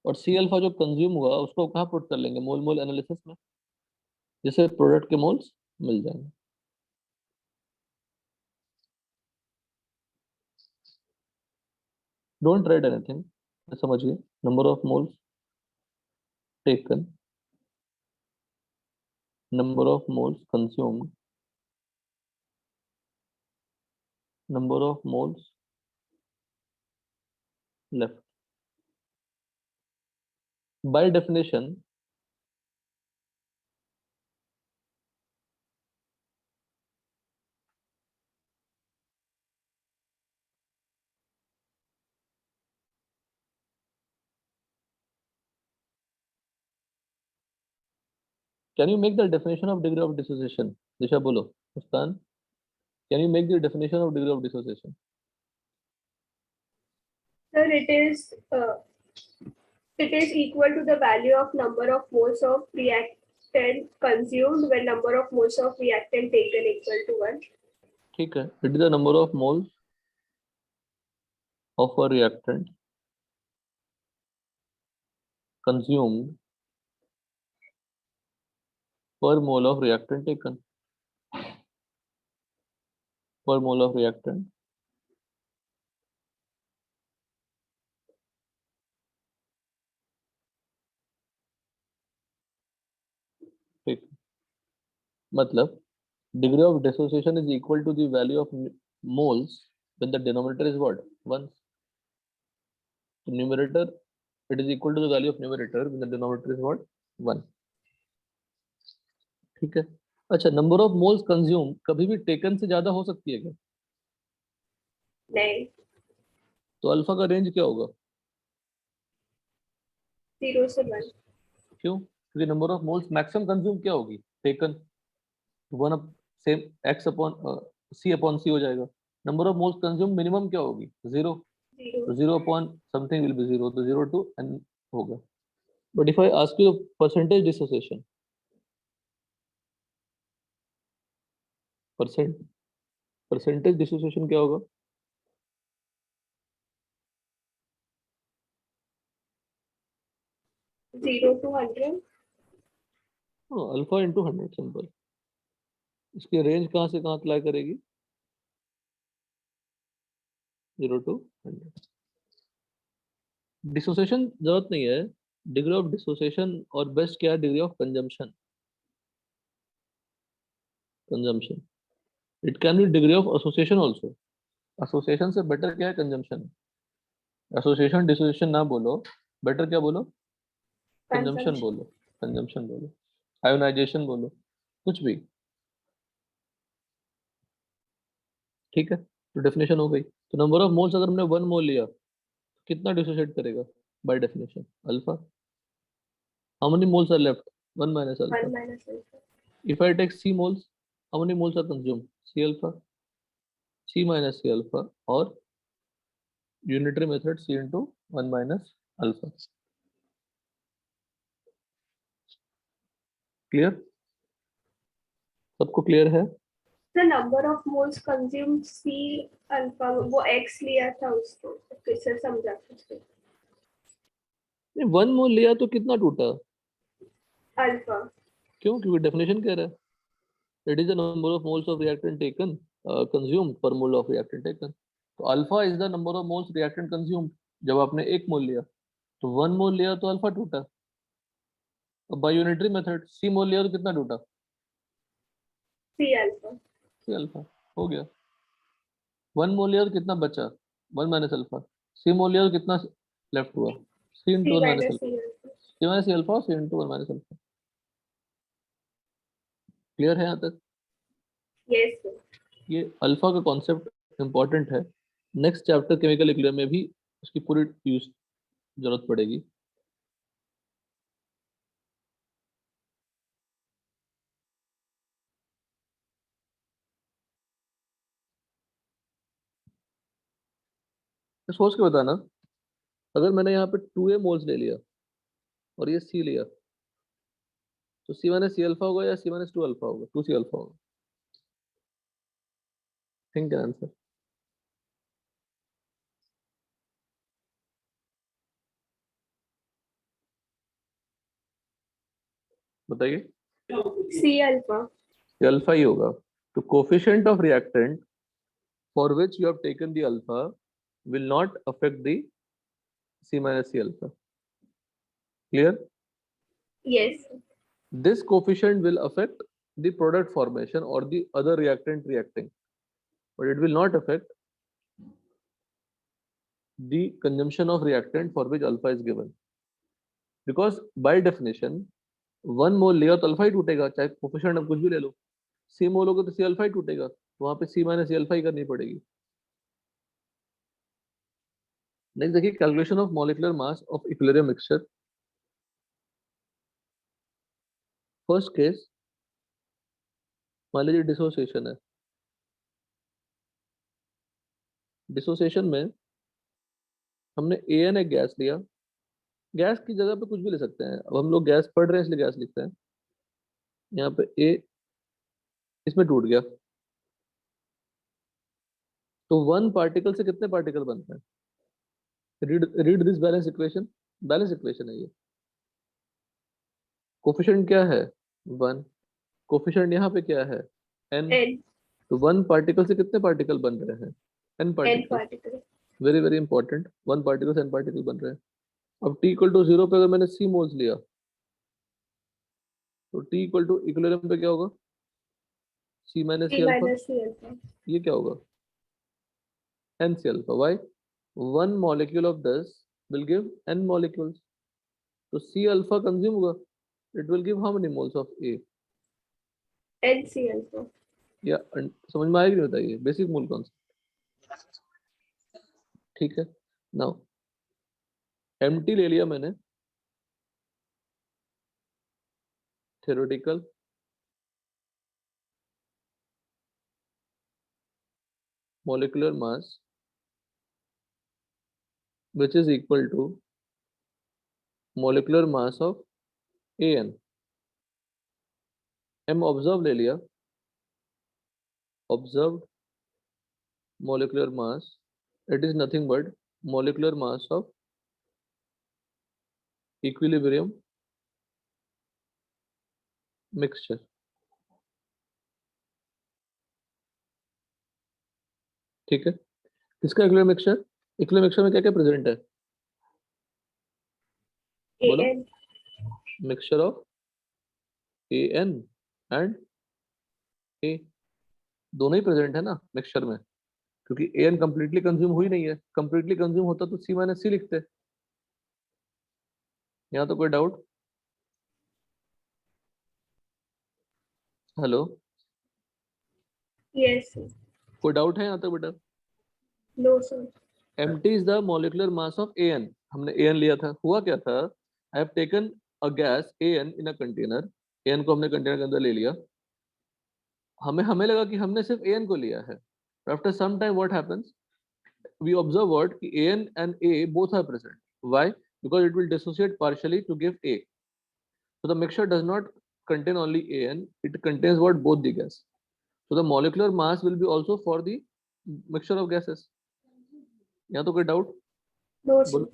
और c अल्फा जो कंज्यूम हुआ उसको कहाँ पुट कर लेंगे? मोल मोल एनालिसिस में, जिससे प्रोडक्ट के मोल्स मिल जाएंगे. डोंट राइट एनीथिंग, समझिए. Number of moles taken, number of moles consumed, number of moles left. By definition, can you make the definition of degree of dissociation? Disha bolo. Muskan, can you make the definition of degree of dissociation? Sir, it is equal to the value of number of moles of reactant consumed when number of moles of reactant taken equal to 1. ठीक है. It is the number of moles of a reactant consumed per mole of reactant taken. Per mole of reactant ठीक. मतलब degree of dissociation is equal to the value of moles when the denominator is what? 1. So numerator, it is equal to the value of numerator when the denominator is what? 1. ठीक है. अच्छा, number of moles consume कभी भी taken से ज्यादा हो सकती है क्या? नहीं. तो अल्फा का रेंज क्या होगा? 0 से 1. क्यों? क्योंकि number of moles maximum consume क्या होगी? Taken 1 up same x upon c upon c हो जाएगा. Number of moles consume minimum क्या होगी? 0. तो 0 अपॉन समथिंग विल बी 0, तो 0 टू n होगा. But if I ask you the percentage dissociation, percentage dissociation क्या होगा? Zero to 100. Alpha into 100 simple. इसकी रेंज कहाँ से कहाँ अप्लाई करेगी? 0 to 100। डिसोसिएशन जरूरत नहीं है, डिग्री ऑफ डिसोसिएशन, और बेस्ट क्या है? Degree of consumption. Consumption it can be degree of association also. Association से बेटर क्या है? कंजम्पशन। एसोसिएशन डिसोसिएशन ना बोलो, बेटर क्या बोलो? कंजम्पशन बोलो, कंजम्पशन बोलो, आयोनाइजेशन बोलो, कुछ भी। ठीक है, तो डेफिनेशन हो गई। तो नंबर ऑफ मोल्स अगर हमने 1 मोल लिया, कितना डिसोसिएट करेगा by definition? Alpha. How many moles are left? 1 minus alpha. 1 minus alpha. If I take C moles, how many moles are consumed? C alpha, C minus C alpha, or unitary method C into 1 minus alpha. Clear? सबको clear है? The number of moles consumed C alpha, वो X लिया था उसको, कैसे समझा सकते? नहीं, 1 मोल लिया तो कितना टूटा? अल्फा. क्यों? क्योंकि डेफिनेशन कह रहा है it is the number of moles of reactant taken consumed per mole of reactant taken. तो alpha is the number of moles reactant consumed. जब आपने 1 मोल लिया तो 1 मोल लिया तो अल्फा टूटा। अब बाय यूनिटरी मेथड C मोल लिया तो कितना टूटा? C alpha. C alpha. हो गया। 1 मोल लिया तो कितना बचा? 1 माइनस अल्फा। C मोल लिया तो कितना लेफ्ट हुआ? C C into 1 minus minus alpha. C alpha. C minus C alpha और C into 1 minus alpha. Clear है यहाँ तक? Yes sir. ये अल्फा का कॉन्सेप्ट इंपॉर्टेंट है। नेक्स्ट चैप्टर केमिकल इक्विलिब्रियम में भी उसकी पूरी यूज जरूरत पड़ेगी। तो सोच के बताना, अगर मैंने यहाँ पे 2A मोल्स ले लिया और ये C लिया, तो C माइनस C अल्फा होगा या C माइनस 2 अल्फा होगा? 2C अल्फा होगा। Think answer. बताइए। C alpha. ये अल्फा ही होगा। तो coefficient of reactant for which you have taken the alpha will not affect the C minus C alpha. Clear? Yes. This coefficient will affect the product formation or the other reactant reacting, but it will not affect the consumption of reactant for which alpha is given. Because by definition, 1 मोल लिया तो alpha ही टूटेगा, चाहे coefficient आप कुछ भी ले लो। C मोल होगा तो C अल्फा ही टूटेगा, तो वहां पे C माइनस C अल्फा ही करनी पड़ेगी। नेक्स्ट देखिए, calculation of molecular mass of equilibrium mixture. First case, मान लीजिए डिसोसिएशन है। डिसोसिएशन में हमने AN एक गैस लिया, गैस की जगह पे कुछ भी ले सकते हैं। अब हम लोग गैस पढ़ रहे हैं इसलिए गैस लिखते हैं। यहाँ पे A इसमें टूट गया, तो 1 पार्टिकल से कितने पार्टिकल बनते हैं? Read this balance equation. Balance equation है ये। कोफिशिएंट क्या है? 1। कोफिशिएंट यहाँ पे क्या है? n। N. तो 1 पार्टिकल से कितने पार्टिकल बन रहे हैं? n N particle. particle. Very very important. 1 particle से n पार्टिकल बन रहे हैं। अब t इक्वल टू 0 पे अगर मैंने C मोल्स लिया, तो t इक्वल टू इक्विलिब्रियम पे क्या होगा? C minus C C alpha. minus C alpha. ये क्या होगा? n C alpha. Why? 1 molecule of this will give n molecules. तो C अल्फा कंज्यूम होगा, it will give how many moles of A? N C alpha. या समझ में आएगी? नहीं बताइए, बेसिक मोल कॉन्सेप्ट। ठीक है, नाउ एम्प्टी ले लिया मैंने, theoretical, molecular mass which is equal to molecular mass of AN. M observe ले लिया, observed molecular mass, it is nothing but molecular mass of equilibrium mixture. ठीक है, किसका इक्विलिब्रियम मिक्सचर? इक्विलिब्रियम मिक्सचर में क्या क्या प्रेजेंट है? बोलो। AN mixture of AN and A, दोनों ही प्रेजेंट है ना मिक्सचर में, क्योंकि AN कंप्लीटली कंज्यूम हुई नहीं है। कंप्लीटली कंज्यूम होता तो C माइनस C लिखते। यहाँ तो कोई डाउट? Hello, yes sir. कोई डाउट है यहाँ तक बेटा? No sir. Mt is the molecular mass of AN. हमने AN लिया था, हुआ क्या था? I have taken a gas AN in a container. AN को हमने कंटेनर के अंदर ले लिया, हमें हमें लगा कि हमने सिर्फ AN को लिया है। After some time what happens? We observe what कि AN and A both are present. Why? Because it will dissociate partially to give A. So the mixture does not contain only AN, it contains what? Both the gas. So the molecular mass will be also for the mixture of gases. यहाँ तो कोई doubt? No sir. बोलो,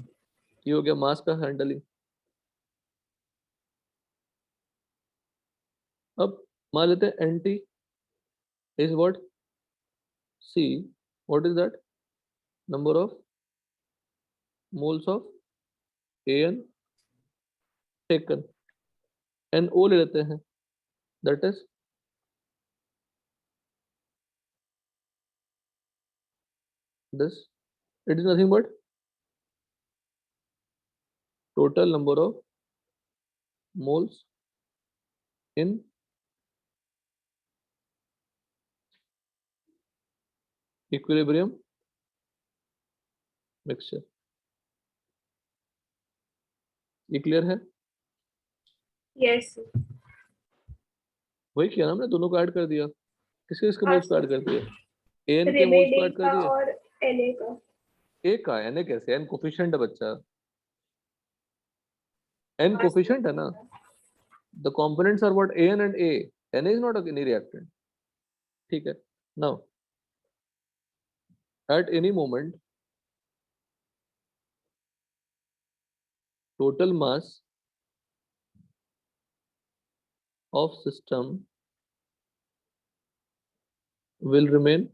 ये हो गया मास का handling. अब मान लेते हैं NT is what? C. What is that? Number of moles of AN taken. NO ले लेते हैं, that is this. It is nothing but total number of moles in equilibrium mixture. ये क्लियर है? Yes sir. वही किया ना हमने, दोनों को ऐड कर दिया। किसके किसके हाँ, मोल्स को ऐड कर दिए? AN के मोल्स को रिमेनिंग ऐड का कर दिए। और NA का। A का NA कैसे? N कोफिशिएंट है बच्चा, N कोफिशिएंट है ना। The components are what? AN and A. NA is not any reactant. ठीक है। Now at any moment total mass of system will remain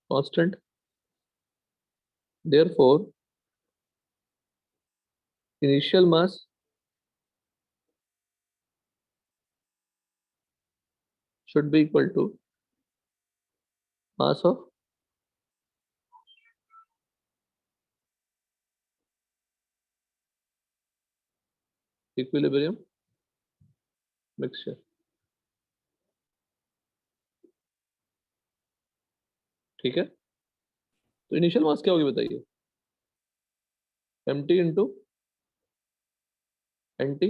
constant. Therefore, initial mass should be equal to mass of equilibrium mixture. ठीक है, तो initial mass क्या होगी बताइए? MT into NT,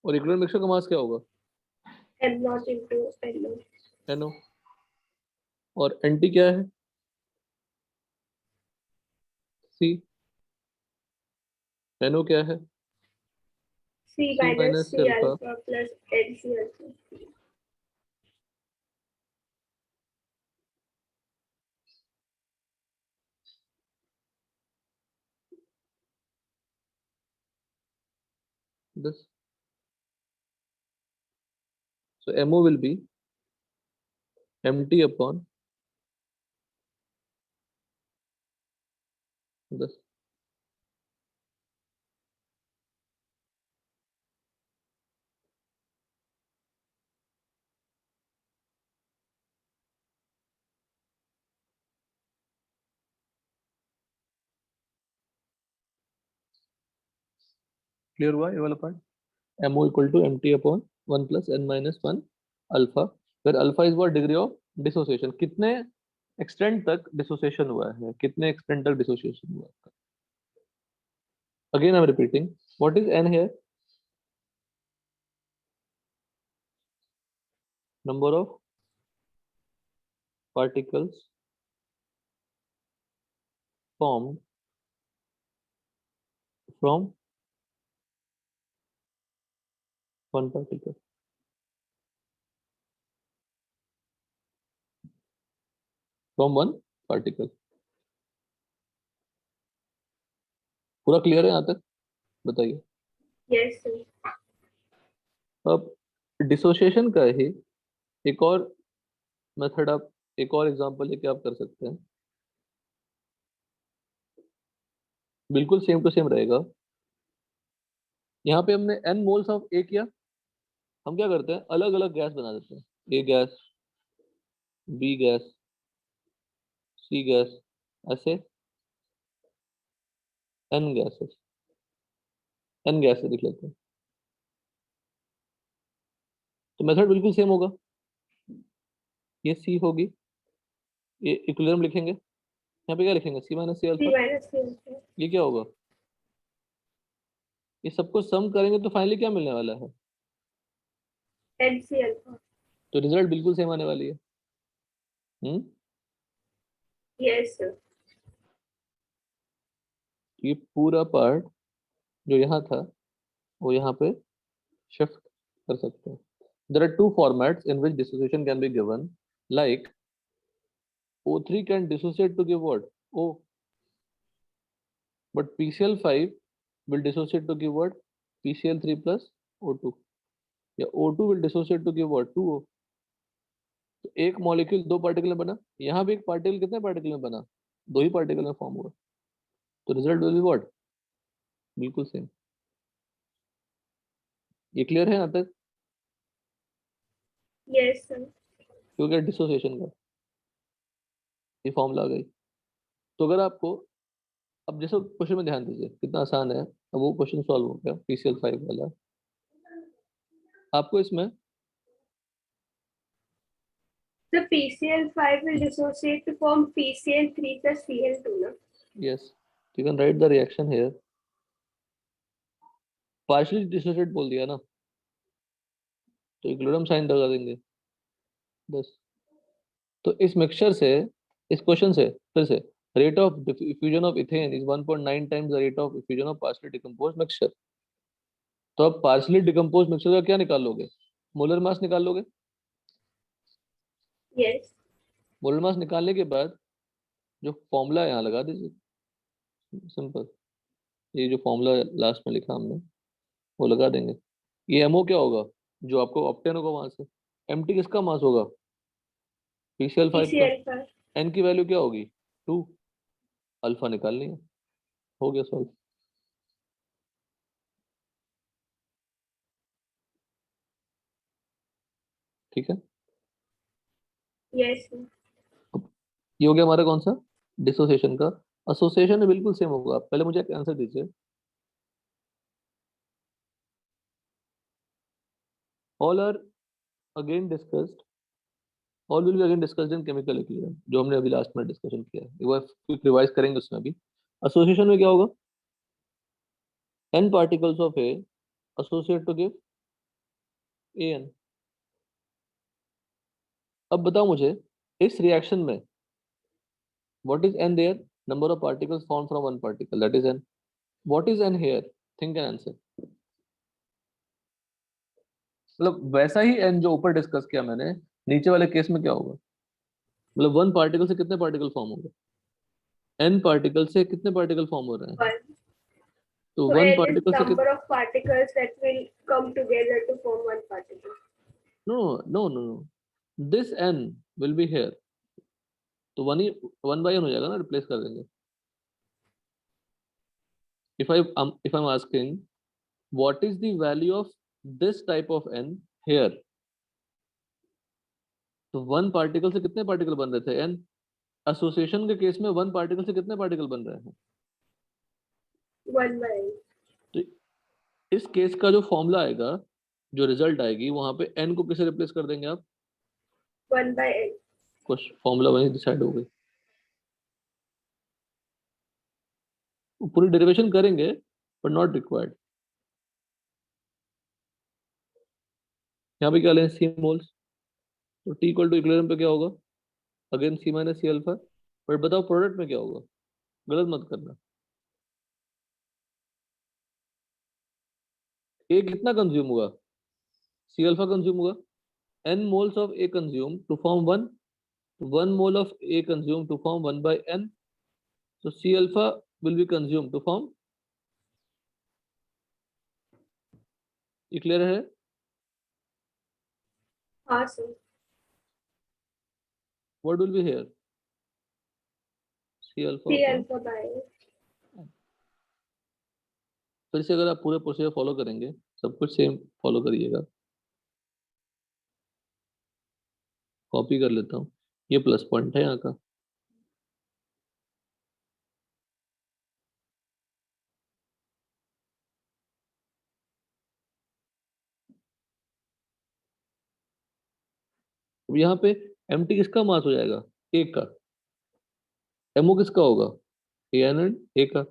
और equilibrium mixture का मास क्या होगा? M0 into NO। NO, और NT क्या है? C। NO क्या है? C C minus minus C alpha alpha plus NC alpha। this. So MO will be MT upon this. Clear हुआ ये वाला part? MO equal to MT upon 1 plus N minus 1 alpha, where alpha is what? Degree of dissociation. कितने extent तक dissociation हुआ है, कितने extent तक dissociation हुआ है? Again I'm repeating, what is N here? Number of particles formed from one particle. From one particle. पूरा clear है यहाँ तक? बताइए। Yes, sir. अब डिसोसिएशन का ही एक और मेथड, आप एक और एग्जांपल लेके आप कर सकते हैं, बिल्कुल सेम टू सेम रहेगा। यहाँ पे हमने n मोल्स ऑफ ए किया, हम क्या करते हैं, अलग अलग गैस बना देते हैं, ए गैस, बी गैस, सी गैस, ऐसे n गैसेस, n गैस लिख लेते हैं। तो मेथड बिल्कुल सेम होगा। ये सी होगी, ये इक्विलिब्रियम लिखेंगे, यहाँ पे क्या लिखेंगे, सी माइनस सी C alpha. minus C alpha. ये क्या होगा, ये सबको सम करेंगे तो फाइनली क्या मिलने वाला है, NC alpha. तो रिजल्ट बिल्कुल सेम आने वाली है। Yes, sir. ये पूरा पार्ट जो यहाँ था वो यहाँ पे शिफ्ट कर सकते हैं। There are two formats in which dissociation can be given, like O3 can dissociate to give what? O. But PCl5 will dissociate to give what? PCl3 plus O2. या O2 will dissociate to give what? 2O. तो एक molecule दो particle में बना, यहाँ भी एक particle कितने पार्टिकल में बना, दो ही पार्टिकल में फॉर्म हुआ, तो रिजल्ट विल बी व्हाट, बिल्कुल सेम। ये क्लियर है यहाँ तक? Yes, sir. क्योंकि डिसोसिएशन का ये फॉर्मूला आ गई। तो अगर आपको, अब जैसे क्वेश्चन में ध्यान दीजिए कितना आसान है, अब वो क्वेश्चन सॉल्व हो गया PCl5 वाला। आपको इसमें The PCl5 will dissociate to form PCl3 plus Cl2, no? Yes, you can write the reaction here. Partially dissociate बोल दिया ना, तो इक्विलिब्रियम साइन लगा देंगे बस। तो इस मिक्सचर से, इस क्वेश्चन से फिर से, rate of diffusion of ethane is 1.9 times the rate of diffusion of partially decomposed mixture. तो अब पार्शियली डिकम्पोज्ड मिक्सचर का क्या निकाल लोगे, मोलर मास निकाल लोगे। Yes. मोलर मास निकालने के बाद जो फॉर्मूला यहाँ लगा दीजिए, सिंपल। ये जो फॉर्मूला लास्ट में लिखा हमने वो लगा देंगे। ये एमओ क्या होगा, जो आपको ऑप्टेन होगा वहां से। एमटी किसका मास होगा, PCl5 PC का। alpha. एन की वैल्यू क्या होगी, 2, अल्फा निकालनी है, हो गया सॉल्व। ठीक है, Yes, sir. ये हो गया हमारा कौन सा, डिसोसिएशन का। एसोसिएशन में बिल्कुल सेम होगा। पहले मुझे एक आंसर दीजिए, all are again discussed, all will be again discussed in chemical equilibrium, जो हमने अभी लास्ट में डिस्कशन किया है, एक बार क्विक रिवाइज करेंगे उसमें भी। एसोसिएशन में क्या होगा, n particles of A associate to give AN। अब बताओ मुझे इस रिएक्शन में what is n there, number of particles formed from one particle, that is n। what is n here, think and answer। मतलब वैसा ही n जो ऊपर discuss किया मैंने, नीचे वाले केस में क्या होगा, मतलब वन पार्टिकल से कितने पार्टिकल फॉर्म होंगे, n पार्टिकल से कितने पार्टिकल फॉर्म हो रहे हैं, 1. तो So one N is particle से number of particles that will come together to form one particle. No no no no, this n will be here, तो one ही, 1/n हो जाएगा ना, रिप्लेस कर देंगे। if I'm asking what is the value of this type of n here, तो one particle से कितने पार्टिकल बन रहे थे n, एसोसिएशन के केस में वन पार्टिकल से कितने पार्टिकल बन रहे हैं, 1 by N. तो इस केस का जो फॉर्मूला आएगा, जो रिजल्ट आएगी, वहां पे n को किसे रिप्लेस कर देंगे आप, 1 by N. कुछ फॉर्मूला वहीं डिसाइड हो गई। पूरी डेरिवेशन करेंगे बट नॉट रिक्वायर्ड। यहाँ पे क्या लें, सी मोल्स, तो T इक्वल टू इक्विलिब्रियम पे क्या होगा, again C minus C alpha. But बताओ प्रोडक्ट में क्या होगा, गलत मत करना। ए कितना कंज्यूम हुआ, सी अल्फा कंज्यूम हुआ, n moles of A consumed to form 1 mole of A consumed to form 1 by n. So C alpha will be consumed to form, ये clear है? हाँ सर। What will be here? C alpha C upon, alpha by फिर से अगर आप पूरे procedure follow करेंगे, सब कुछ सेम फॉलो करिएगा। कॉपी कर लेता हूँ, ये प्लस पॉइंट है यहाँ का। अब यहाँ पे MT किसका मास हो जाएगा, A का। MO किसका होगा, AN एंड A का।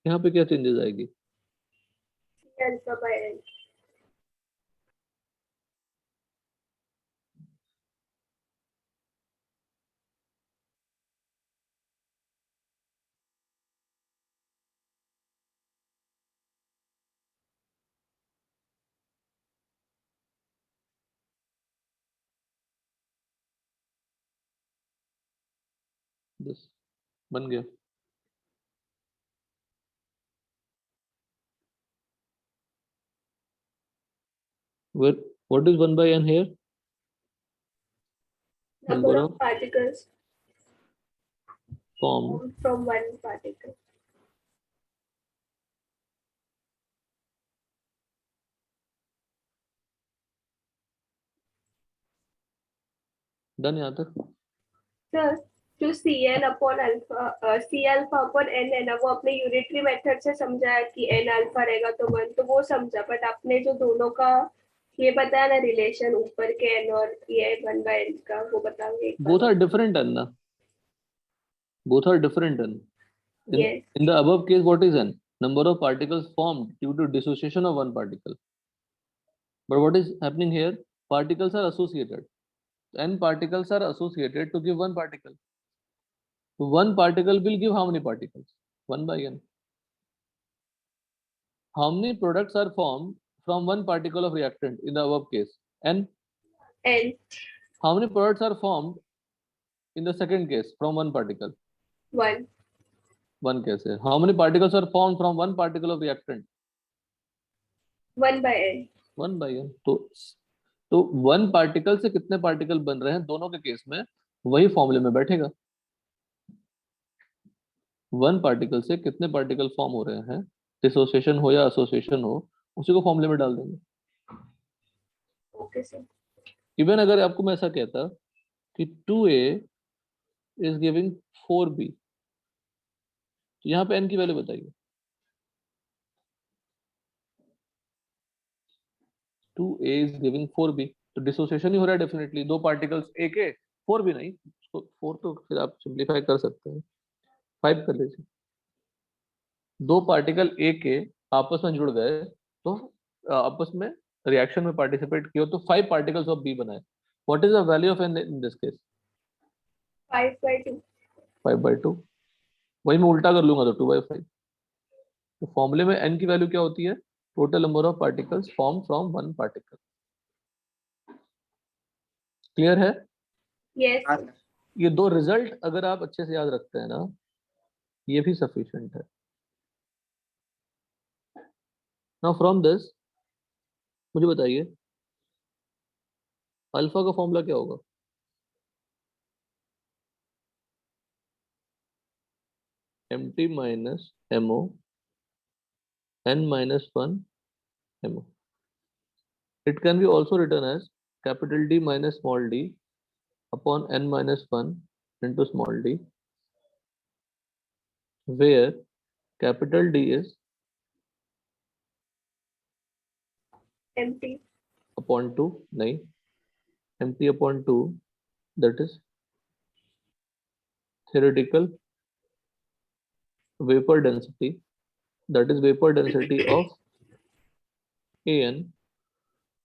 यहाँ पे क्या चेंजेस आएगी, सी अल्फा बाय एन। बस बन गया। Where, what is 1 by n here? Number Number of of particles formed formed from one particle. Done यहाँ तक। सर जो C N upon alpha C alpha upon N है ना, वो अपने यूनिटरी मेथड से समझा कि एन अल्फा रहेगा तो 1, तो वो समझा। बट आपने जो दोनों का ये बताया ना रिलेशन, ऊपर के एन और ये 1 बाय एन का, वो बताओगे एक बोथ बार? आर डिफरेंट n ना, both are different n. Yes. In the above case, what is n? Number of particles formed due to dissociation of one particle. But what is happening here? Particles are associated. N particles are associated to give one particle. So one particle will give how many particles? 1 by n. How many products are formed from one particle of reactant in the above case? N. N. How many products are formed in the second case from one particle? 1. One case है. How many particles are formed from one particle of reactant? 1 by n. 1 by n. तो one particle से कितने particle बन रहे हैं दोनों के case में, वही फॉर्मूले में बैठेगा। वन पार्टिकल से कितने पार्टिकल फॉर्म हो रहे हैं, डिसोसिएशन हो या एसोसिएशन हो, उसी को फॉर्मूले में डाल देंगे। Okay sir. इवन अगर आपको मैं ऐसा कहता कि 2a इज गिविंग 4b, तो यहाँ पे n की वैल्यू बताइए। 2a इज गिविंग 4b, तो डिसोसिएशन ही हो रहा है डेफिनेटली। दो पार्टिकल्स a के, 4b नहीं, उसको 4 तो फिर आप सिंप्लीफाई कर सकते हैं, 5 कर लीजिए। दो पार्टिकल ए के आपस में जुड़ गए तो आपस में रिएक्शन में पार्टिसिपेट किया तो 5 पार्टिकल्स ऑफ बी बनाए। What is the value of N in this case? 5 by 2. 5 by 2। वही मैं उल्टा कर लूंगा तो 2 by 5। तो फॉर्मूले में एन की वैल्यू क्या होती है? Total number of particles form from one particle. Clear है? Yes. हाँ sir. सर। ये दो रिजल्ट अगर आप अच्छे से याद रखते हैं ना, ये भी सफिशिएंट है। नाउ फ्रॉम दिस मुझे बताइए अल्फा का फॉर्मूला क्या होगा? Mt minus MO n minus 1 MO. It can be also written as capital D minus small d upon n minus 1 into small d, where capital D is Empty. upon 2, nahi, MT upon 2, that is theoretical vapor density, that is vapor density of AN.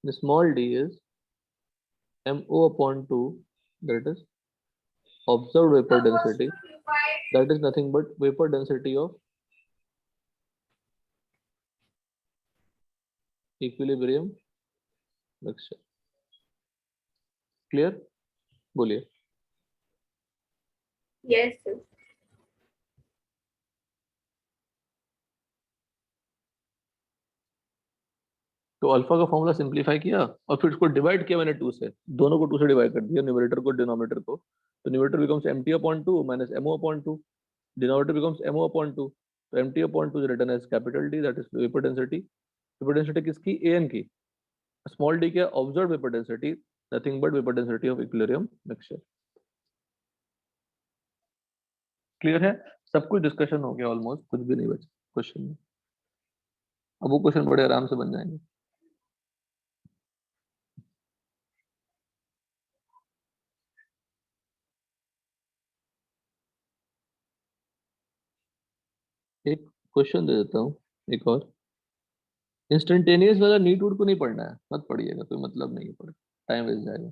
The small d is MO upon 2, that is observed vapor density that is nothing but vapor density of equilibrium mixture. Clear? बोलिए. Yes, sir. तो alpha का formula simplify किया और फिर उसको divide किया मैंने 2 से, दोनों को 2 से डिवाइड कर दिया, न्यूमरेटर को डिनोमिनेटर को. तो numerator becomes mt/2 minus mo/2, denominator becomes mo/2. तो mt/2 is written as capital D, that is vapor density. Vapor density किसकी? an की. स्मॉल d क्या? Observe vapour density, nothing but vapour density of equilibrium mixture. Clear है? सब कुछ discussion हो गया almost, कुछ भी नहीं बचा क्वेश्चन में. अब वो क्वेश्चन बड़े आराम से बन जाएंगे. एक क्वेश्चन दे देता हूँ एक और. इंस्टेंटेनियस वाला नीट वूड को नहीं पढ़ना है, मत पढ़िएगा, कोई मतलब नहीं है पढ़, टाइम वेस्ट जाएगा.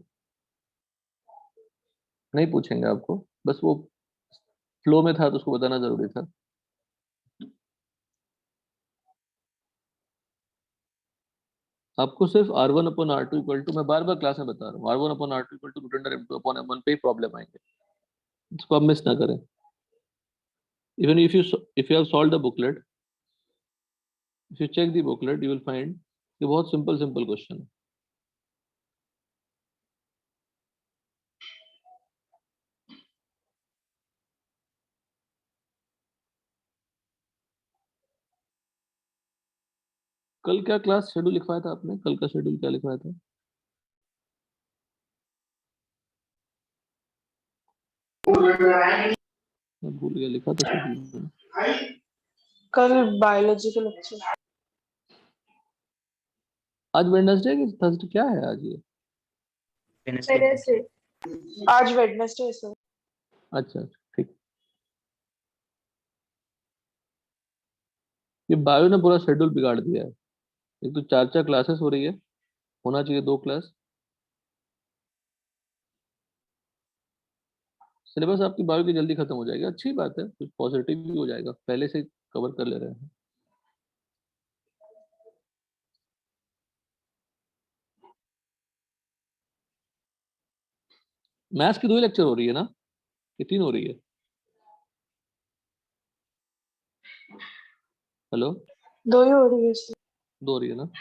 नहीं पूछेंगे आपको, बस वो फ्लो में था तो उसको बताना जरूरी था. आपको सिर्फ R1/R2 इक्वल टू, मैं बार बार क्लास में बता रहा हूँ, R1/R2 इक्वल टू √m2/m1 पे ही प्रॉब्लम आएंगे. इसको आप मिस ना करें. Even if you have solve the booklet, if you check the booklet, you will find ये बहुत सिंपल सिंपल क्वेश्चन है. कल क्या क्लास शेड्यूल लिखवाया था आपने? कल का शेड्यूल क्या लिखवाया था? मैं भूल गया, लिखा था शेड्यूल में. कल बायोलॉजी का लेक्चर. आज वेडनेसडे कि थर्सडे, क्या है आज ये? Wednesday. Wednesday. आज वेडनेसडे है सर. अच्छा ठीक. ये बायो ने पूरा शेड्यूल बिगाड़ दिया है. एक तो 4 क्लासेस हो रही है, होना चाहिए 2 क्लास. सिलेबस आपकी बायो की जल्दी खत्म हो जाएगी, अच्छी बात है, कुछ पॉजिटिव भी हो जाएगा, पहले से कवर कर ले रहे हैं. मैथ्स की 2 ही लेक्चर हो रही है ना, कि 3 हो रही है? हेलो, 2 ही हो रही है सर. 2 हो रही है ना?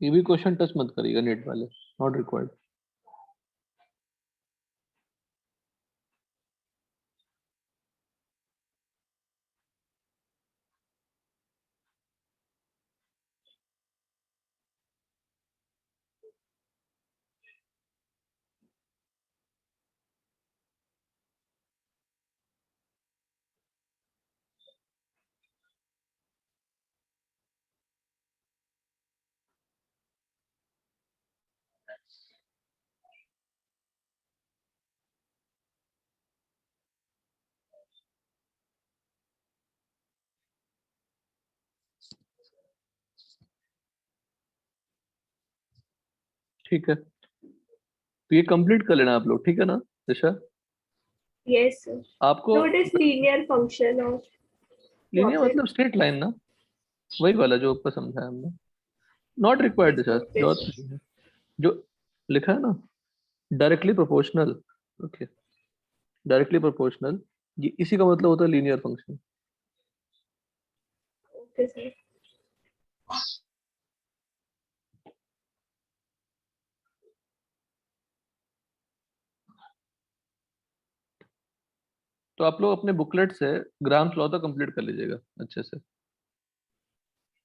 ये भी क्वेश्चन टच मत करिएगा, नेट वाले, नॉट रिक्वायर्ड. ठीक है, तो ये कंप्लीट कर लेना आप लोग, ठीक है ना दिशा? yes sir. आपको So it is linear function of linear what मतलब स्ट्रेट लाइन ना, वही वाला जो ऊपर समझाया हमने। नॉट रिक्वायर्ड दिशा, जरूरत नहीं है। जो लिखा है ना directly proportional, okay, directly proportional, ये इसी का मतलब होता है लीनियर फंक्शन। okay sir. तो आप लोग अपने बुकलेट से ग्राम्स लॉ तो कंप्लीट कर लीजिएगा अच्छे से,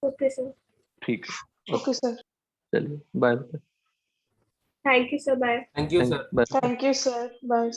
Okay sir. ठीक है? Okay, sir. चलिए bye. Thank you sir. Bye. Thank you thank sir. Bye. Thank you, sir. Bye.